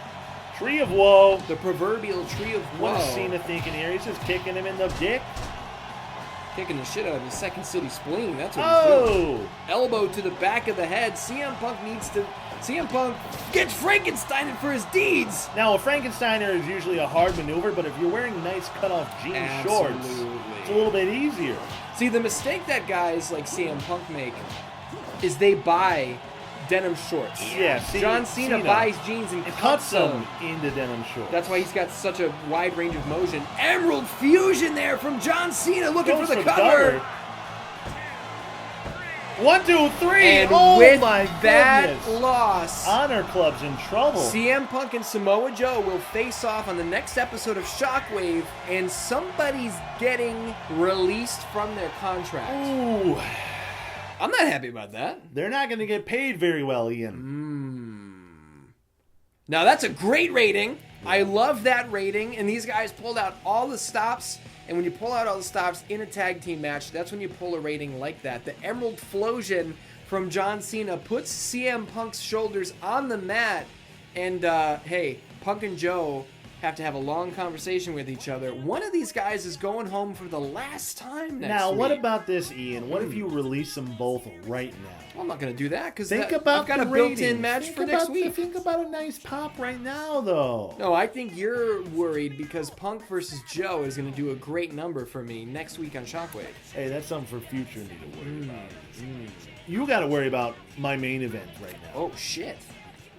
Tree of Woe. The proverbial tree of woe. What is Cena thinking here? He's just kicking him in the dick. Kicking the shit out of his second city spleen. That's what he's doing. Oh! Elbow to the back of the head. CM Punk gets Frankenstein for his deeds. Now, a Frankensteiner is usually a hard maneuver, but if you're wearing nice cut-off jean shorts, it's a little bit easier. See, the mistake that guys like CM Punk make is they buy denim shorts. Yeah, see, John Cena buys jeans and cuts them into denim shorts. That's why he's got such a wide range of motion. Emerald Fusion there from John Cena looking Goes for the cover. 1, 2, 3. And oh with my that goodness. loss, Honor Club's in trouble. CM Punk and Samoa Joe will face off on the next episode of Shockwave, and somebody's getting released from their contract. Ooh. I'm not happy about that. They're not going to get paid very well, Ian. Now, that's a great rating. I love that rating, and these guys pulled out all the stops. And when you pull out all the stops in a tag team match, that's when you pull a rating like that. The Emerald Flosion from John Cena puts CM Punk's shoulders on the mat. And, hey, Punk and Joe have to have a long conversation with each other. One of these guys is going home for the last time next Now, week. what about this, Ian? What if you release them both right now? Well, I'm not going to do that because I've got a built-in match for next week. Think about a nice pop right now, though. No, I think you're worried because Punk versus Joe is going to do a great number for me next week on Shockwave. Hey, that's something for future me to worry about. You got to worry about my main event right now. Oh, shit.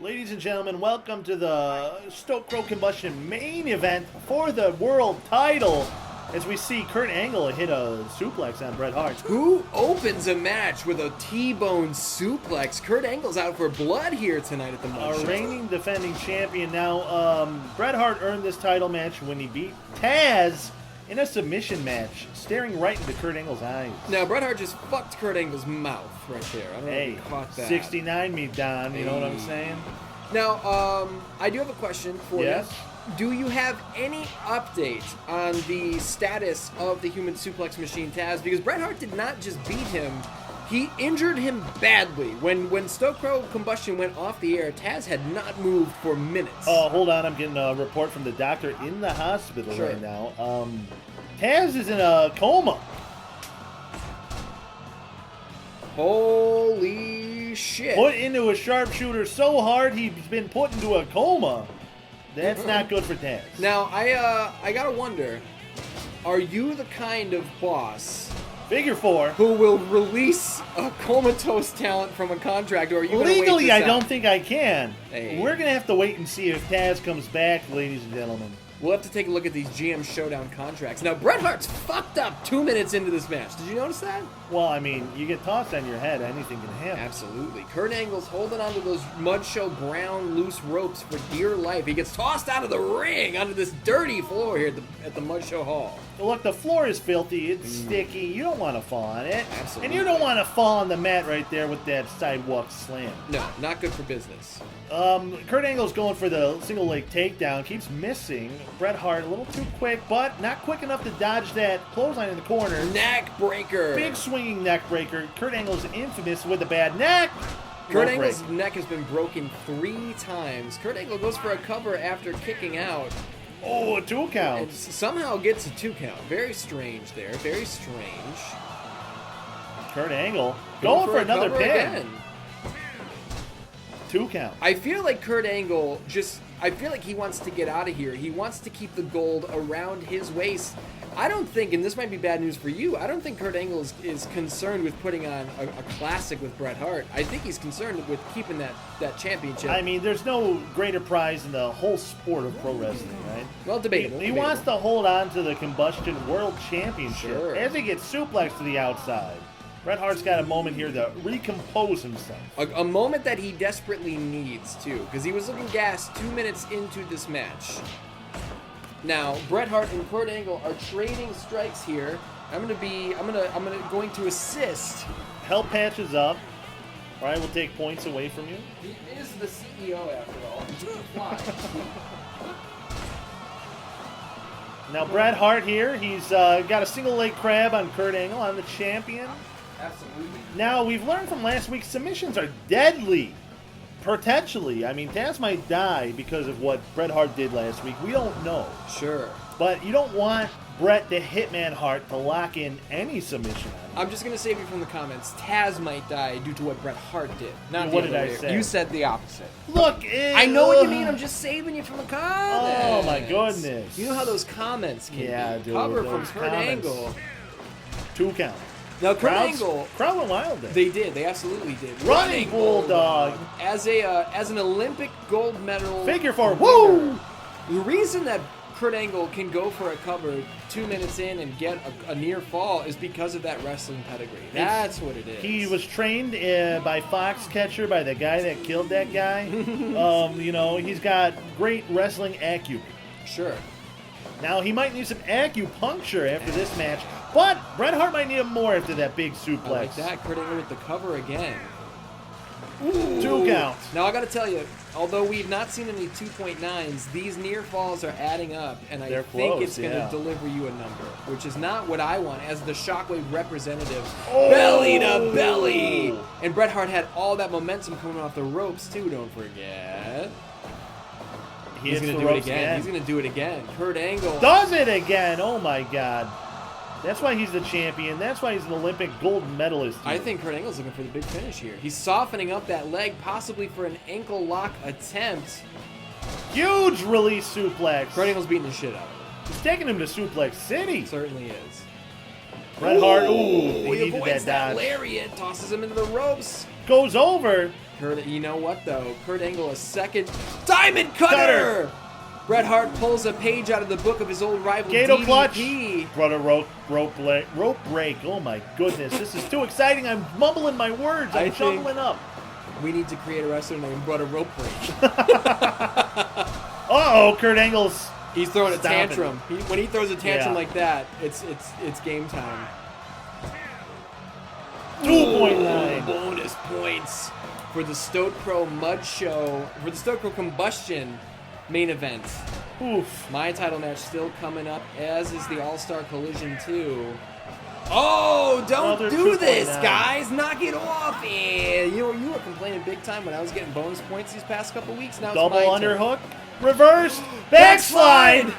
Ladies and gentlemen, welcome to the Stoatkrow Kombustion main event for the world title. As we see Kurt Angle hit a suplex on Bret Hart. Who opens a match with a T-bone suplex? Kurt Angle's out for blood here tonight at the Mudshow. Our reigning defending champion. Now, Bret Hart earned this title match when he beat Taz in a submission match, staring right into Kurt Angle's eyes. Now, Bret Hart just fucked Kurt Angle's mouth right there. I don't know if you caught that. 69 me, Don. You know what I'm saying? Now, I do have a question for Yes? you. Do you have any update on the status of the human suplex machine, Taz? Because Bret Hart did not just beat him. He injured him badly. When Stoatkrow Kombustion went off the air, Taz had not moved for minutes. Oh, hold on. I'm getting a report from the doctor in the hospital right now. Taz is in a coma. Holy shit. Put into a sharpshooter so hard he's been put into a coma. That's not good for Taz. Now, I gotta wonder, are you the kind of boss Figure 4. who will release a comatose talent from a contract, or are you gonna wait Legally, this I out? don't think I can. Hey. We're going to have to wait and see if Taz comes back, ladies and gentlemen. We'll have to take a look at these GM Showdown contracts. Now, Bret Hart's fucked up 2 minutes into this match. Did you notice that? Well, I mean, you get tossed on your head, anything can happen. Absolutely. Kurt Angle's holding onto those Mudshow brown loose ropes for dear life. He gets tossed out of the ring onto this dirty floor here at the Mudshow Hall. But look, the floor is filthy. It's sticky. You don't want to fall on it. Absolutely. And you don't want to fall on the mat right there with that sidewalk slam. No, not good for business. Kurt Angle's going for the single leg takedown. Keeps missing. Bret Hart a little too quick, but not quick enough to dodge that clothesline in the corner. Neck breaker. Big swinging neck breaker. Kurt Angle's infamous with a bad neck. Kurt No Angle's break. neck has been broken 3 times. Kurt Angle goes for a cover after kicking out Oh, a 2 count. and somehow gets a 2 count. Very strange there. Very strange. Kurt Angle going for a another cover pin. again. 2 count. I feel like Kurt Angle I feel like he wants to get out of here. He wants to keep the gold around his waist. I don't think, and this might be bad news for you, I don't think Kurt Angle is concerned with putting on a classic with Bret Hart. I think he's concerned with keeping that championship. I mean, there's no greater prize in the whole sport of pro wrestling, right? Well, debatable. He wants to hold on to the Combustion World Championship Sure. as he gets suplexed to the outside. Bret Hart's got a moment here to recompose himself. A moment that he desperately needs too, because he was looking gassed 2 minutes into this match. Now, Bret Hart and Kurt Angle are trading strikes here. I'm going to assist. Help patches up. All right, we'll take points away from you. He is the CEO after all. He can fly. Now Bret Hart here, he's got a single leg crab on Kurt Angle, on the champion. Absolutely. Now, we've learned from last week, submissions are deadly. Potentially. I mean, Taz might die because of what Bret Hart did last week. We don't know. Sure. But you don't want Bret the Hitman Hart to lock in any submission on him. I'm just going to save you from the comments. Taz might die due to what Bret Hart did. Not What the did other I way. say? You said the opposite. Look, I know what you mean. I'm just saving you from the comments. Oh, my goodness. You know how those comments can be. Dude, Cover from those Kurt comments. Angle. 2 count. Now, Kurt Angle... Crowd went wild there. They did. They absolutely did. Running Bulldog. As an Olympic gold medal... Figure 4. Woo! The reason that Kurt Angle can go for a cover 2 minutes in and get a near fall is because of that wrestling pedigree. That's what it is. He was trained by Foxcatcher, by the guy that killed that guy. You know, he's got great wrestling acumen. Sure. Now, he might need some acupuncture after this match, but Bret Hart might need him more after that big suplex. I like that. Kurt Angle with the cover again. Ooh. 2 counts. Now, I got to tell you, although we've not seen any 2.9s, these near falls are adding up, and I think close, it's going to deliver you a number, which is not what I want as the Shockwave representative. Oh. Belly to belly! And Bret Hart had all that momentum coming off the ropes, too, don't forget. He's going to do it again. He's going to do it again. Kurt Angle. Does it again. Oh, my God. That's why he's the champion. That's why he's an Olympic gold medalist here. I think Kurt Angle's looking for the big finish here. He's softening up that leg, possibly for an ankle lock attempt. Huge release suplex. Kurt Angle's beating the shit out of him. He's taking him to Suplex City. Certainly is. Bret Hart, he needed avoids that dodge. lariat, tosses him into the ropes. Goes over. You know what, though? Kurt Angle, a second diamond cutter! Bret Hart pulls a page out of the book of his old rival, Gato DDP. clutch. Brought a rope break. Oh, my goodness. This is too exciting. I'm mumbling my words. I'm shuffling up. We need to create a wrestler named Brought a Rope Break. Uh-oh, Kurt Angle's... He's throwing a tantrum. When he throws a tantrum Yeah. like that, it's game time. 2.9. Bonus points for the Stoatkrow Mudshow, for the Stoatkrow Kombustion main event. Oof. My title match still coming up, as is the All-Star Collision 2. Oh, don't Another do this, 2.9. guys. Knock it off. You were complaining big time when I was getting bonus points these past couple weeks. Now Double it's my turn. underhook. Reverse. Backslide.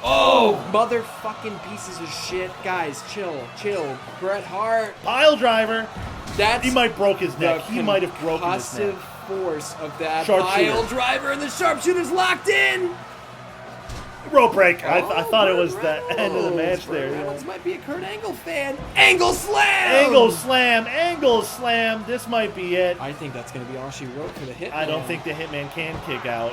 Oh, motherfucking pieces of shit. Guys, chill. Bret Hart. Pile driver. That's He might broke his the neck. He might have broken his neck. concussive force of that Sharpshooter. pile driver, and the sharpshooter's locked in. Rope break. I thought it Burt was the end of the match Burt there. Reynolds might be a Kurt Angle fan. Angle slam! Angle slam. This might be it. I think that's going to be all she wrote for the Hitman. I don't think the Hitman can kick out.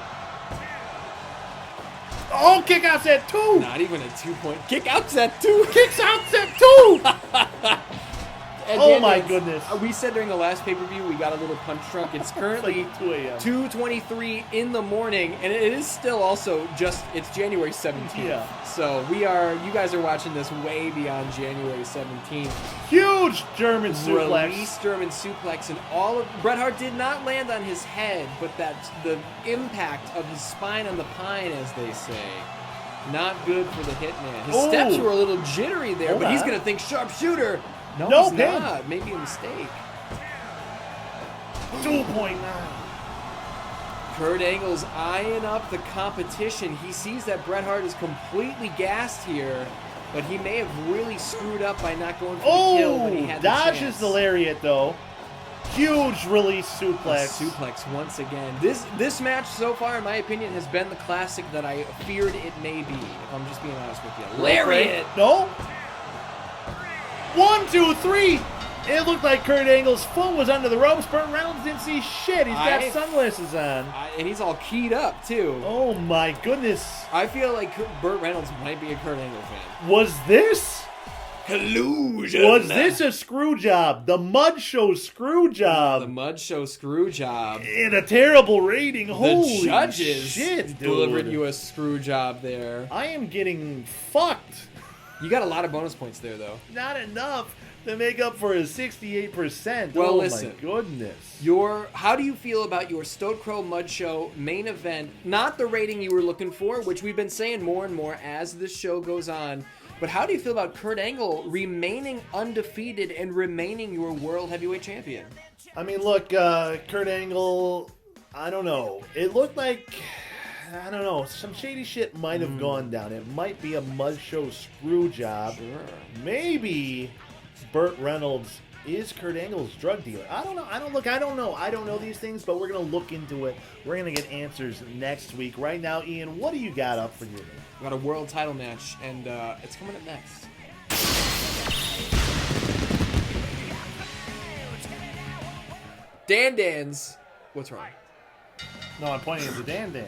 Oh, kick out's at 2. Not even a 2-point kick out's at 2. Kicks out's at 2. And Oh Daniel, my goodness. We said during the last pay-per-view we got a little punch drunk. It's currently It's like 2 a.m. 2:23 in the morning, and it is still also it's January 17th. Yeah. So you guys are watching this way beyond January 17th. Huge German suplex. Release German suplex, and all of Bret Hart did not land on his head, but that's the impact of his spine on the pine, as they say. Not good for the Hitman. His steps were a little jittery there, but he's going to think sharpshooter. No, Nope, he's not. Maybe a mistake. 2.9. Kurt Angle's eyeing up the competition. He sees that Bret Hart is completely gassed here, but he may have really screwed up by not going for the kill when he had the dodges chance. the lariat though. Huge release suplex. Suplex once again. This match so far, in my opinion, has been the classic that I feared it may be, if I'm just being honest with you. Lariat! No. 1, 2, 3. It looked like Kurt Angle's foot was under the ropes. Burt Reynolds didn't see shit. He's got sunglasses on. And he's all keyed up, too. Oh, my goodness. I feel like Burt Reynolds might be a Kurt Angle fan. Was this? Collusion! Was this a screw job? The Mudshow screw job. The Mudshow screw job. And a terrible rating. Holy The judges shit, delivered dude. you a screw job there. I am getting fucked. You got a lot of bonus points there, though. Not enough. to make up for his 68%. Well, oh listen. my goodness. How do you feel about your Stoatkrow Mudshow main event? Not the rating you were looking for, which we've been saying more and more as this show goes on. But how do you feel about Kurt Angle remaining undefeated and remaining your World Heavyweight Champion? I mean, look, Kurt Angle, I don't know. It looked like, I don't know, some shady shit might have gone down. It might be a Mudshow screw job. Sure. Maybe Burt Reynolds is Kurt Angle's drug dealer. I don't know. I don't know. I don't know these things, but we're going to look into it. We're going to get answers next week. Right now, Ian, what do you got up for you? We got a world title match, and it's coming up next. Dan, what's wrong? No, I'm pointing at the Dan.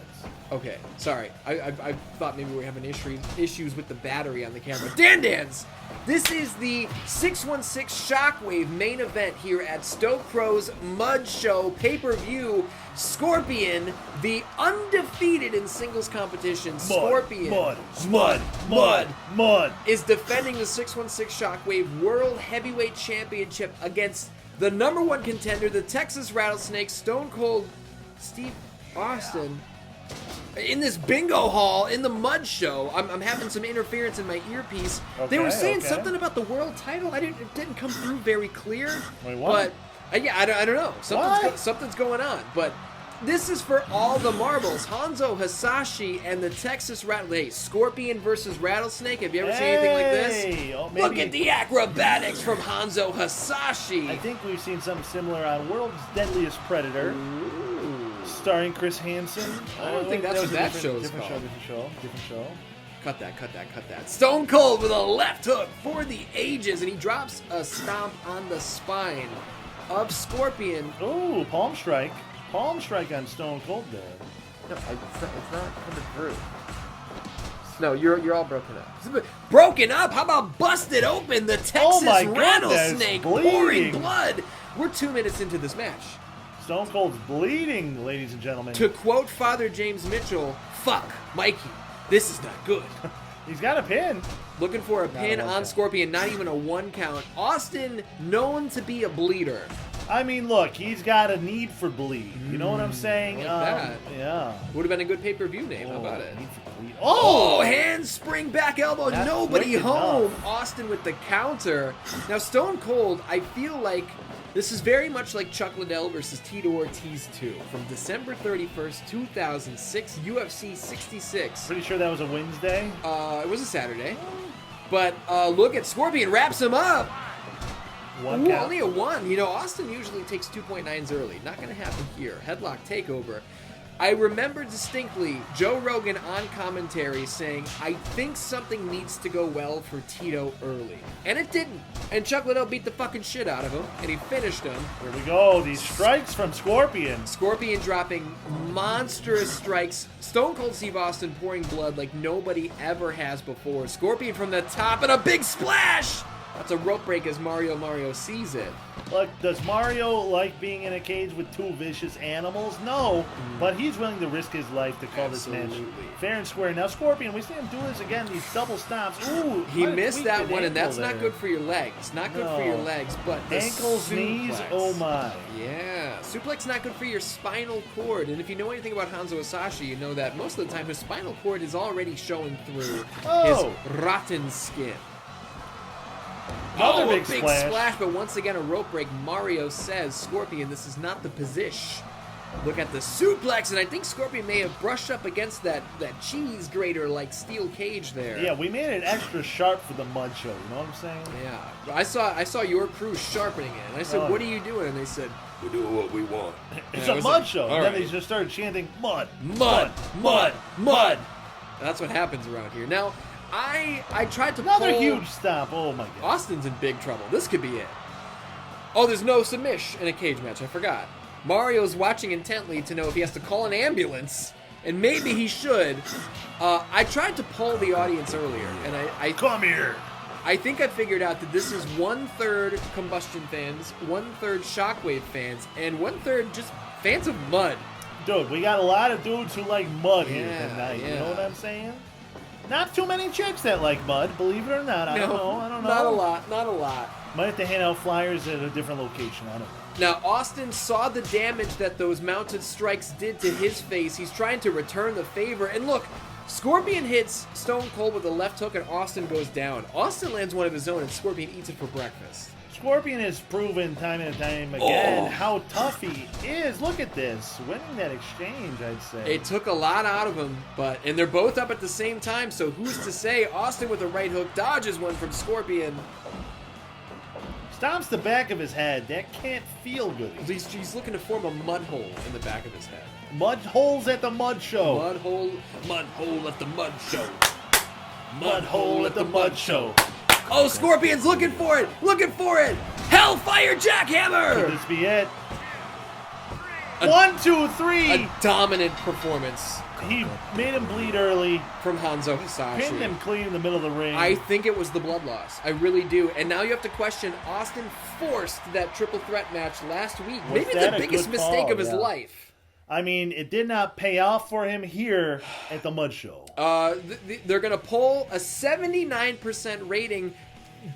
Okay, sorry. I thought maybe we were having issues with the battery on the camera. Dan, this is the 616 Shockwave main event here at Stoakrow's Mudshow pay-per-view. Scorpion, the undefeated in singles competition. Scorpion. Mud. Is defending the 616 Shockwave World Heavyweight Championship against the #1 contender, the Texas Rattlesnake, Stone Cold Steve Austin. In this bingo hall in the Mudshow, I'm having some interference in my earpiece. They were saying something about the world title. It didn't come through very clear. Wait, what? But yeah, I don't know. Something's going on. But this is for all the marbles. Hanzo Hasashi and the Texas Rattlesnake. Scorpion versus Rattlesnake. Have you ever seen anything like this? Oh, Look at the acrobatics from Hanzo Hasashi. I think we've seen something similar on World's Deadliest Predator. Starring Chris Hansen. I don't think that's what that show's different called. Different show. Cut that. Stone Cold with a left hook for the ages, and he drops a stomp on the spine of Scorpion. Ooh, palm strike. Palm strike on Stone Cold there. No, it's not coming through. No, you're all broken up. Broken up? How about busted open? The Texas Rattlesnake pouring blood. We're 2 minutes into this match. Stone Cold's bleeding, ladies and gentlemen. To quote Father James Mitchell, fuck, Mikey, this is not good. He's got a pin. Looking for a pin on Scorpion, not even a 1 count. Austin, known to be a bleeder. I mean, look, he's got a need for bleed. You know what I'm saying? Like that. Yeah. Would have been a good pay-per-view name. How about it? Need for bleed. Oh, handspring back elbow. That's Nobody quick home. enough. Austin with the counter. Now, Stone Cold, I feel like this is very much like Chuck Liddell versus Tito Ortiz 2 from December 31st, 2006, UFC 66. Pretty sure that was a Wednesday. It was a Saturday. But look at Scorpion, wraps him up. One Ooh, count. only a 1. You know, Austin usually takes 2.9s early. Not going to happen here. Headlock takeover. I remember distinctly Joe Rogan on commentary saying, I think something needs to go well for Tito early. And it didn't. And Chuck Liddell beat the fucking shit out of him, and he finished him. Here we go. These strikes from Scorpion. Scorpion dropping monstrous strikes. Stone Cold Steve Austin pouring blood like nobody ever has before. Scorpion from the top, and a big splash! That's a rope break as Mario sees it. Look, does Mario like being in a cage with 2 vicious animals? No, but he's willing to risk his life to call this match fair and square. Now, Scorpion, we see him do this again, these double stomps. Ooh, he missed that one, and that's there. not good for your legs. Not good for your legs, but the ankles, suplex. knees, oh my. Yeah, suplex not good for your spinal cord. And if you know anything about Hanzo Hasashi, you know that most of the time his spinal cord is already showing through his rotten skin. Another big big splash, but once again a rope break. Mario says, Scorpion, this is not the position. Look at the suplex, and I think Scorpion may have brushed up against that cheese grater like steel cage there. Yeah, we made it extra sharp for the Mudshow, you know what I'm saying? Yeah, I saw your crew sharpening it, and I said, what are you doing? And they said, we're doing what we want. It's a Mudshow. And then they just started chanting, mud, mud, mud, mud. That's what happens around here. Now, I tried to Another pull... huge stomp. Oh, my God. Austin's in big trouble. This could be it. Oh, there's no submission in a cage match. I forgot. Mario's watching intently to know if he has to call an ambulance, and maybe he should. I tried to poll the audience earlier, and I Come here. I think I figured out that this is 1/3 Kombustion fans, 1/3 Shockwave fans, and 1/3 just fans of mud. Dude, we got a lot of dudes who like mud here Yeah, tonight. You yeah. know what I'm saying? Not too many chicks that like mud, believe it or not. I don't know. Not a lot. Might have to hand out flyers at a different location. I don't know. Now, Austin saw the damage that those mounted strikes did to his face. He's trying to return the favor. And look, Scorpion hits Stone Cold with a left hook, and Austin goes down. Austin lands one of his own, and Scorpion eats it for breakfast. Scorpion has proven time and time again how tough he is. Look at this. Winning that exchange, I'd say. It took a lot out of him, and they're both up at the same time, so who's to say? Austin with a right hook dodges one from Scorpion. Stomps the back of his head. That can't feel good. He's looking to form a mud hole in the back of his head. Mud holes at the Mud Show. Mud hole at the Mud Show. Mud hole at the Mud Show. Oh, Scorpion's looking for it! Looking for it! Hellfire Jackhammer! Could this be it? 1, 2, 3! A dominant performance. He made him bleed early. From Hanzo Hasashi. Pinned him clean in the middle of the ring. I think it was the blood loss. I really do. And now you have to question, Austin forced that triple threat match last week. Maybe the biggest mistake of his life. I mean, it did not pay off for him here at the Mud Show. They're going to pull a 79% rating.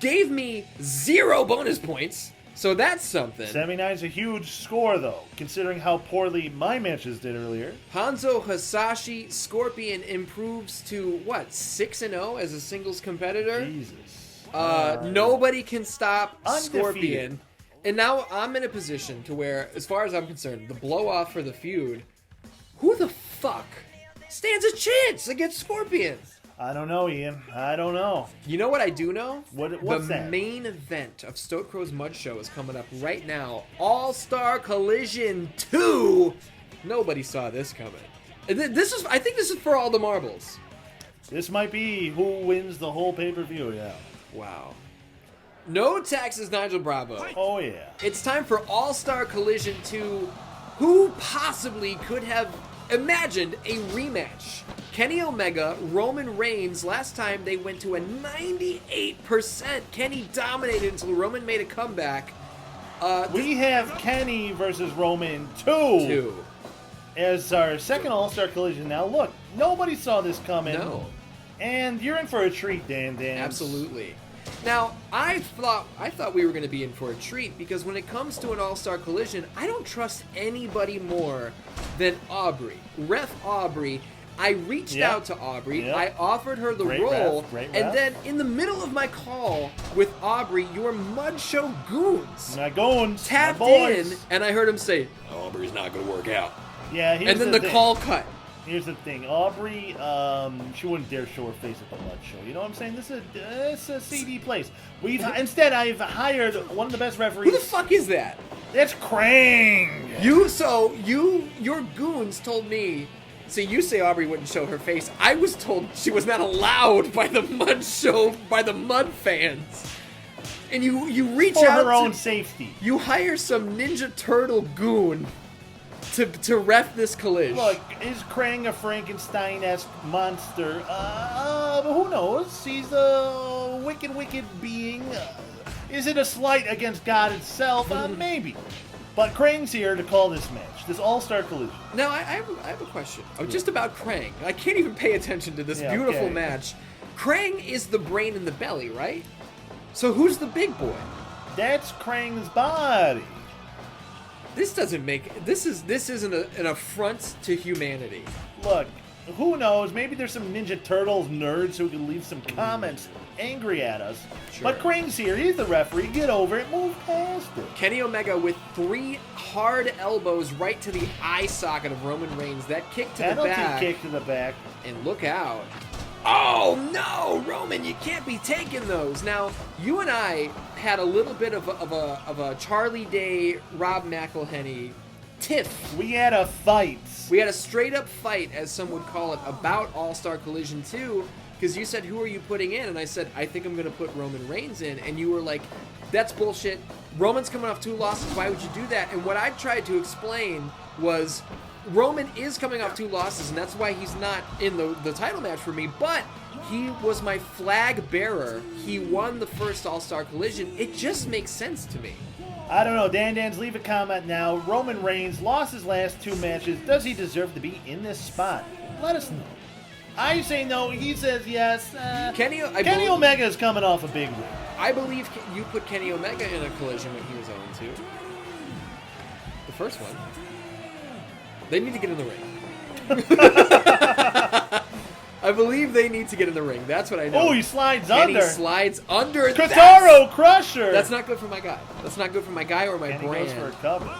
Gave me 0 bonus points. So that's something. 79 is a huge score, though, considering how poorly my matches did earlier. Hanzo Hasashi, Scorpion improves to, what, 6-0 as a singles competitor? Jesus. Nobody can stop Undefeated. Scorpion. And now I'm in a position to where, as far as I'm concerned, the blow-off for the feud, who the fuck stands a chance against Scorpion? I don't know, Ian. I don't know. You know what I do know? What's that? The main event of Stoatkrow's Mudshow is coming up right now. All-Star Collision 2. Nobody saw this coming. I think this is for all the marbles. This might be who wins the whole pay-per-view, yeah. Wow. No taxes, Nigel Bravo. Oh, yeah. It's time for All-Star Collision 2. Who possibly could have imagined a rematch? Kenny Omega, Roman Reigns. Last time they went to a 98%. Kenny dominated until Roman made a comeback. We have Kenny versus Roman 2 as our second All-Star Collision. Now, look, nobody saw this coming. No. And you're in for a treat, Dan. Absolutely. Now, I thought we were going to be in for a treat because when it comes to an All-Star Collision, I don't trust anybody more than Aubrey. Ref Aubrey. I reached out to Aubrey. Yep. I offered her the role. And then in the middle of my call with Aubrey, your Mudshow goons tapped in, and I heard him say, Aubrey's not going to work out. Yeah, and then the call cut. Here's the thing, Aubrey, she wouldn't dare show her face at the Mud Show. You know what I'm saying? This is a CD place. Instead, I've hired one of the best referees. Who the fuck is that? That's Krang. Your goons told me. See, you say Aubrey wouldn't show her face. I was told she was not allowed by the Mud Show, by the Mud fans. And you reach out for her own safety. You hire some Ninja Turtle goon to ref this collision. Look, is Krang a Frankenstein-esque monster? Who knows? He's a wicked being. Is it a slight against God itself? Maybe. But Krang's here to call this match, this All-Star Collision. Now, I have a question. Just about Krang. I can't even pay attention to this beautiful match. Krang is the brain in the belly, right? So who's the big boy? That's Krang's body. This doesn't make... This isn't an affront to humanity. Look, who knows? Maybe there's some Ninja Turtles nerds who can leave some comments angry at us. Sure. But Krang's here. He's the referee. Get over it. Move past it. Kenny Omega with 3 hard elbows right to the eye socket of Roman Reigns. That kick to the back. Penalty kick to the back. And look out. Oh, no, Roman, you can't be taking those. Now, you and I had a little bit of a Charlie Day, Rob McElhenney tiff. We had a fight. We had a straight-up fight, as some would call it, about All-Star Collision 2, because you said, who are you putting in? And I said, I think I'm going to put Roman Reigns in. And you were like, that's bullshit. Roman's coming off 2 losses. Why would you do that? And what I tried to explain was... Roman is coming off 2 losses, and that's why he's not in the title match for me, but he was my flag bearer. He won the first All-Star Collision. It just makes sense to me. I don't know. Dan, leave a comment now. Roman Reigns lost his last 2 matches. Does he deserve to be in this spot? Let us know. I say no. He says yes. Kenny Omega is coming off a big win. I believe you put Kenny Omega in a collision when he was 0-2. The first one. They need to get in the ring. I believe they need to get in the ring. That's what I know. Oh, he slides Kenny under. Slides under. Kataro Crusher. That's not good for my guy. That's not good for my guy or my Kenny brand. goes for a cover.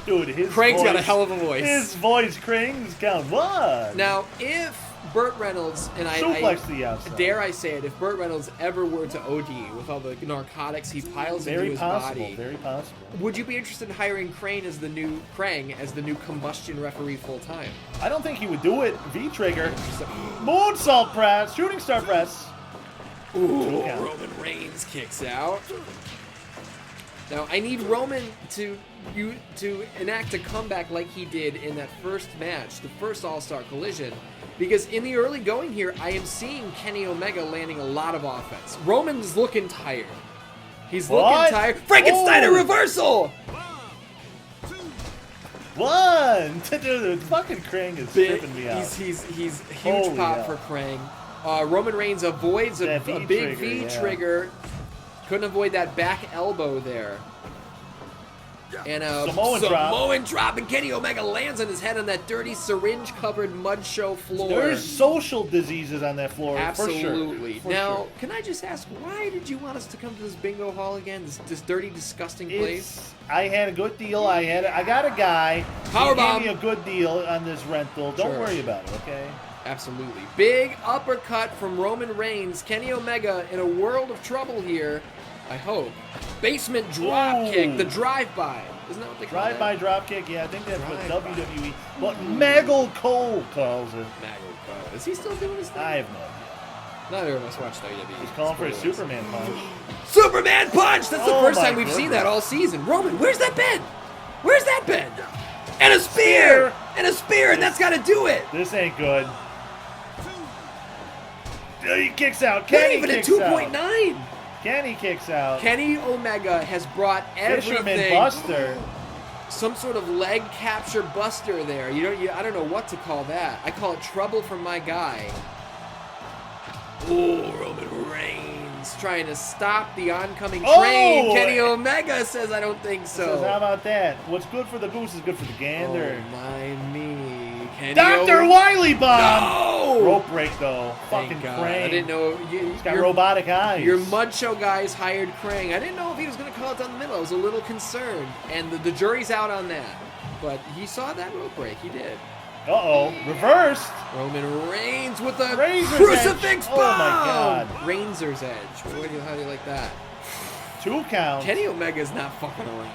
Dude, his Craig's voice, got a hell of a voice. His voice cranes count one. Now, if Burt Reynolds, and suplex the outside. Dare I say it, if Burt Reynolds ever were to OD with all the narcotics he piles into his body, very possible. Would you be interested in hiring Krang as the new combustion referee full time? I don't think he would do it. V-trigger, moonsault press, shooting star press. Ooh, Roman Reigns kicks out. Now I need Roman to enact a comeback like he did in that first match, the first All-Star Collision. Because in the early going here, I am seeing Kenny Omega landing a lot of offense. Roman's looking tired. He's looking tired. Frankensteiner reversal! One! Dude, fucking Krang is tripping me out. He's huge pop for Krang. Roman Reigns avoids a big V-trigger. Couldn't avoid that back elbow there. And Samoan drop, and Kenny Omega lands on his head on that dirty syringe-covered Mudshow floor. There's social diseases on that floor. Absolutely. For sure. Now, can I just ask, why did you want us to come to this bingo hall again? This dirty, disgusting place? I had a good deal. I got a guy. Powerbomb. He gave me a good deal on this rental. Don't worry about it, okay? Absolutely. Big uppercut from Roman Reigns. Kenny Omega in a world of trouble here. I hope. Basement drop kick, the drive-by. Isn't that what they call it? Drive-by drop kick, yeah, I think that's what WWE. But Maggle Cole calls it. Maggle Cole. Is he still doing his thing? I have no idea. Neither of us watch WWE. He's calling for a Superman punch. Superman punch! That's the first time we've seen that all season. Roman, where's that been? Where's that been? And a spear! And a spear, and that's got to do it! This ain't good. He kicks out. Kenny Not even kicks a 2.9. Kenny kicks out. Kenny Omega has brought everything. Fisherman Buster. Some sort of leg capture buster there. I don't know what to call that. I call it trouble from my guy. Oh, Roman Reigns trying to stop the oncoming train. Kenny Omega says, I don't think so. Says, how about that? What's good for the goose is good for the gander. Oh, my me. Dr. Wily Bomb! No! Rope break, though. Fucking Krang. I didn't know. He's got robotic eyes. Your Mudshow guys hired Krang. I didn't know if he was going to call it down the middle. I was a little concerned. And the jury's out on that. But he saw that rope break. He did. Uh-oh. Reversed. Roman Reigns with a Razor's crucifix edge. bomb! Oh, my God. Reigns' edge. How do you like that? 2 count. Kenny Omega's not fucking around.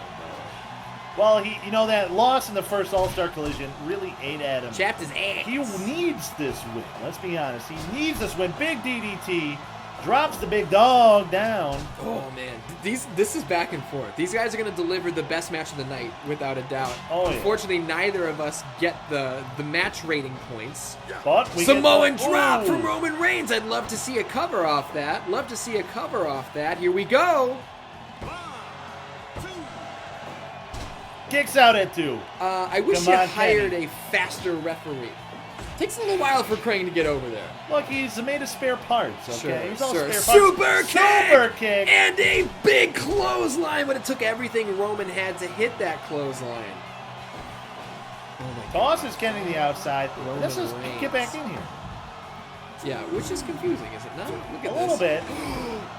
Well, that loss in the first All-Star Collision really ate at him. Chapped his ass. He needs this win. Let's be honest. He needs this win. Big DDT. Drops the big dog down. Oh, man. This is back and forth. These guys are going to deliver the best match of the night, without a doubt. Oh, yeah. Unfortunately, neither of us get the match rating points. But Samoan drop from Roman Reigns. I'd love to see a cover off that. Here we go. Kicks out at 2. I wish you hired a faster referee. Takes a little while for Krang to get over there. Look, he's made of spare parts, okay? He's all spare parts. Super kick! And a big clothesline, but it took everything Roman had to hit that clothesline. Tosses Kenny the outside. Let's just get back in here. Yeah, which is confusing, is it not? Look at this. A little bit.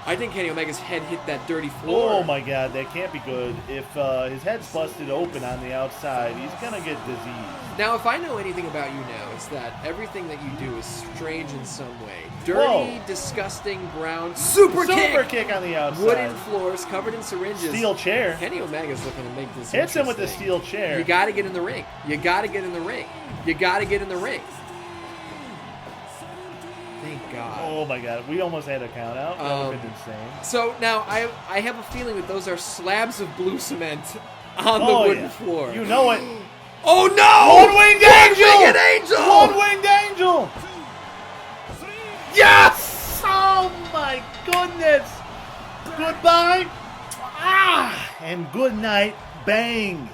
I think Kenny Omega's head hit that dirty floor. Oh my God, that can't be good. If his head's busted open on the outside, he's gonna get disease. Now, if I know anything about you now, it's that everything that you do is strange in some way. Dirty, disgusting, brown, super kick on the outside. Wooden floors covered in syringes. Steel chair. Kenny Omega's looking to make this hits him with the steel chair. You got to get in the ring. You got to get in the ring. Thank God. Oh my God, we almost had a count out. That would have been insane. So now I have a feeling that those are slabs of blue cement on the wooden floor. You know it. Oh no! One-winged angel! One-winged angel! Yes! Oh my goodness! Goodbye. And good night. Bang.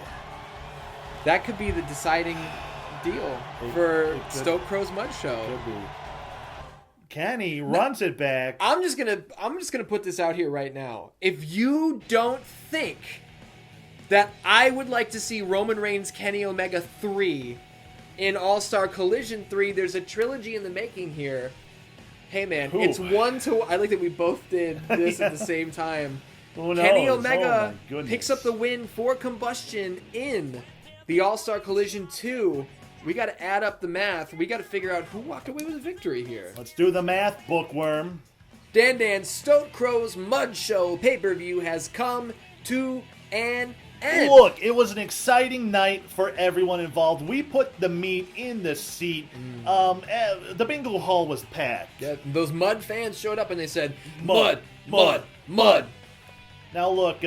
That could be the deciding deal for Stoatkrow Mudshow. Could be. Kenny runs it back. I'm just gonna put this out here right now. If you don't think that I would like to see Roman Reigns Kenny Omega 3 in All-Star Collision 3, there's a trilogy in the making here. Hey man, it's 1-1. I like that we both did this at the same time. Kenny Omega picks up the win for Kombustion in the All-Star Collision 2. We got to add up the math. We got to figure out who walked away with a victory here. Let's do the math, bookworm. Dan's Stoatkrow's Mudshow pay-per-view has come to an end. Look, it was an exciting night for everyone involved. We put the meat in the seat. The bingo hall was packed. Yeah, those Mud fans showed up and they said, Mud, Mud, Mud. Now look,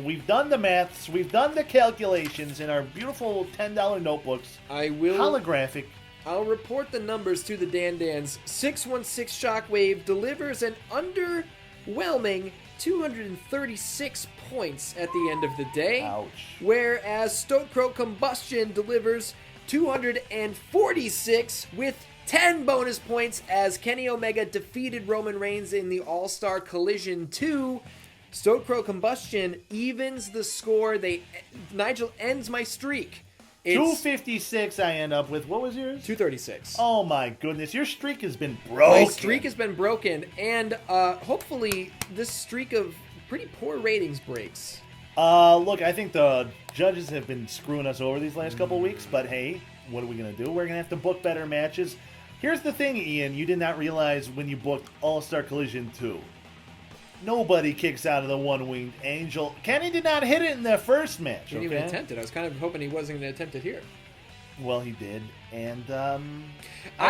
we've done the maths, we've done the calculations in our beautiful $10 notebooks. Holographic. I'll report the numbers to the Dans. 616 Shockwave delivers an underwhelming 236 points at the end of the day. Ouch. Whereas Stoatkrow Kombustion delivers 246 with 10 bonus points as Kenny Omega defeated Roman Reigns in the All-Star Collision 2. Stoatkrow Kombustion evens the score. Nigel ends my streak. It's 256 I end up with. What was yours? 236. Oh my goodness. Your streak has been broken. My streak has been broken. And hopefully this streak of pretty poor ratings breaks. Look, I think the judges have been screwing us over these last couple weeks. But hey, what are we going to do? We're going to have to book better matches. Here's the thing, Ian. You did not realize when you booked All-Star Collision 2. Nobody kicks out of the one-winged angel. Kenny did not hit it in the first match. He didn't even attempt it. I was kind of hoping he wasn't going to attempt it here. Well, he did, and I'm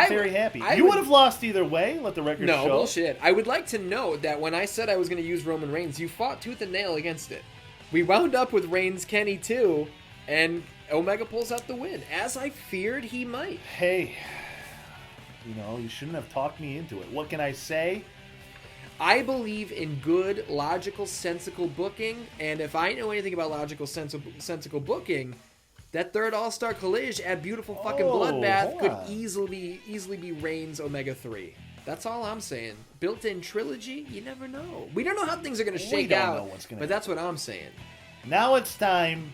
very happy. You would have lost either way, let the record show. No, bullshit. I would like to note that when I said I was going to use Roman Reigns, you fought tooth and nail against it. We wound up with Reigns Kenny too, and Omega pulls out the win, as I feared he might. Hey, you shouldn't have talked me into it. What can I say? I believe in good, logical, sensical booking, and if I know anything about logical, sensical booking, that third All-Star Collision at beautiful fucking Bloodbath could easily be Reigns Omega 3. That's all I'm saying. Built-in trilogy, you never know. We don't know how things are going to shake out, but that's what I'm saying. Now it's time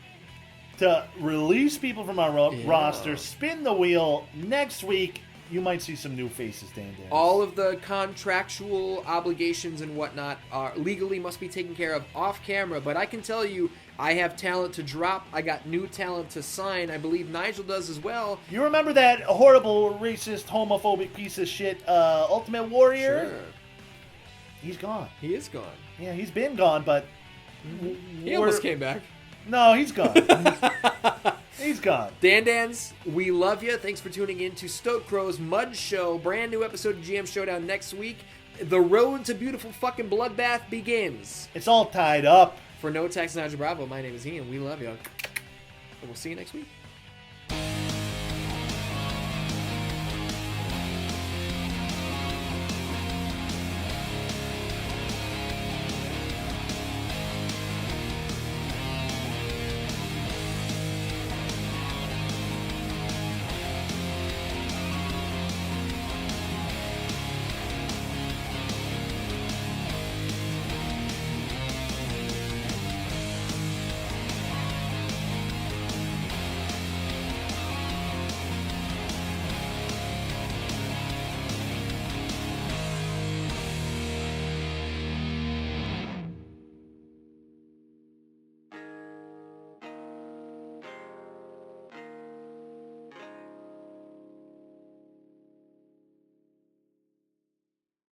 to release people from our roster, spin the wheel. Next week, you might see some new faces, Dan. All of the contractual obligations and whatnot are legally must be taken care of off camera, but I can tell you I have talent to drop. I got new talent to sign. I believe Nigel does as well. You remember that horrible, racist, homophobic piece of shit Ultimate Warrior? Sure. He's gone. He is gone. Yeah, he's been gone, but... He almost came back. No, he's gone. He's gone. Dans, we love you. Thanks for tuning in to Stoatkrow's Mudshow. Brand new episode of GM Showdown next week. The road to beautiful fucking Bloodbath begins. It's all tied up. For No Tax Nigel Bravo, my name is Ian. We love you. And we'll see you next week.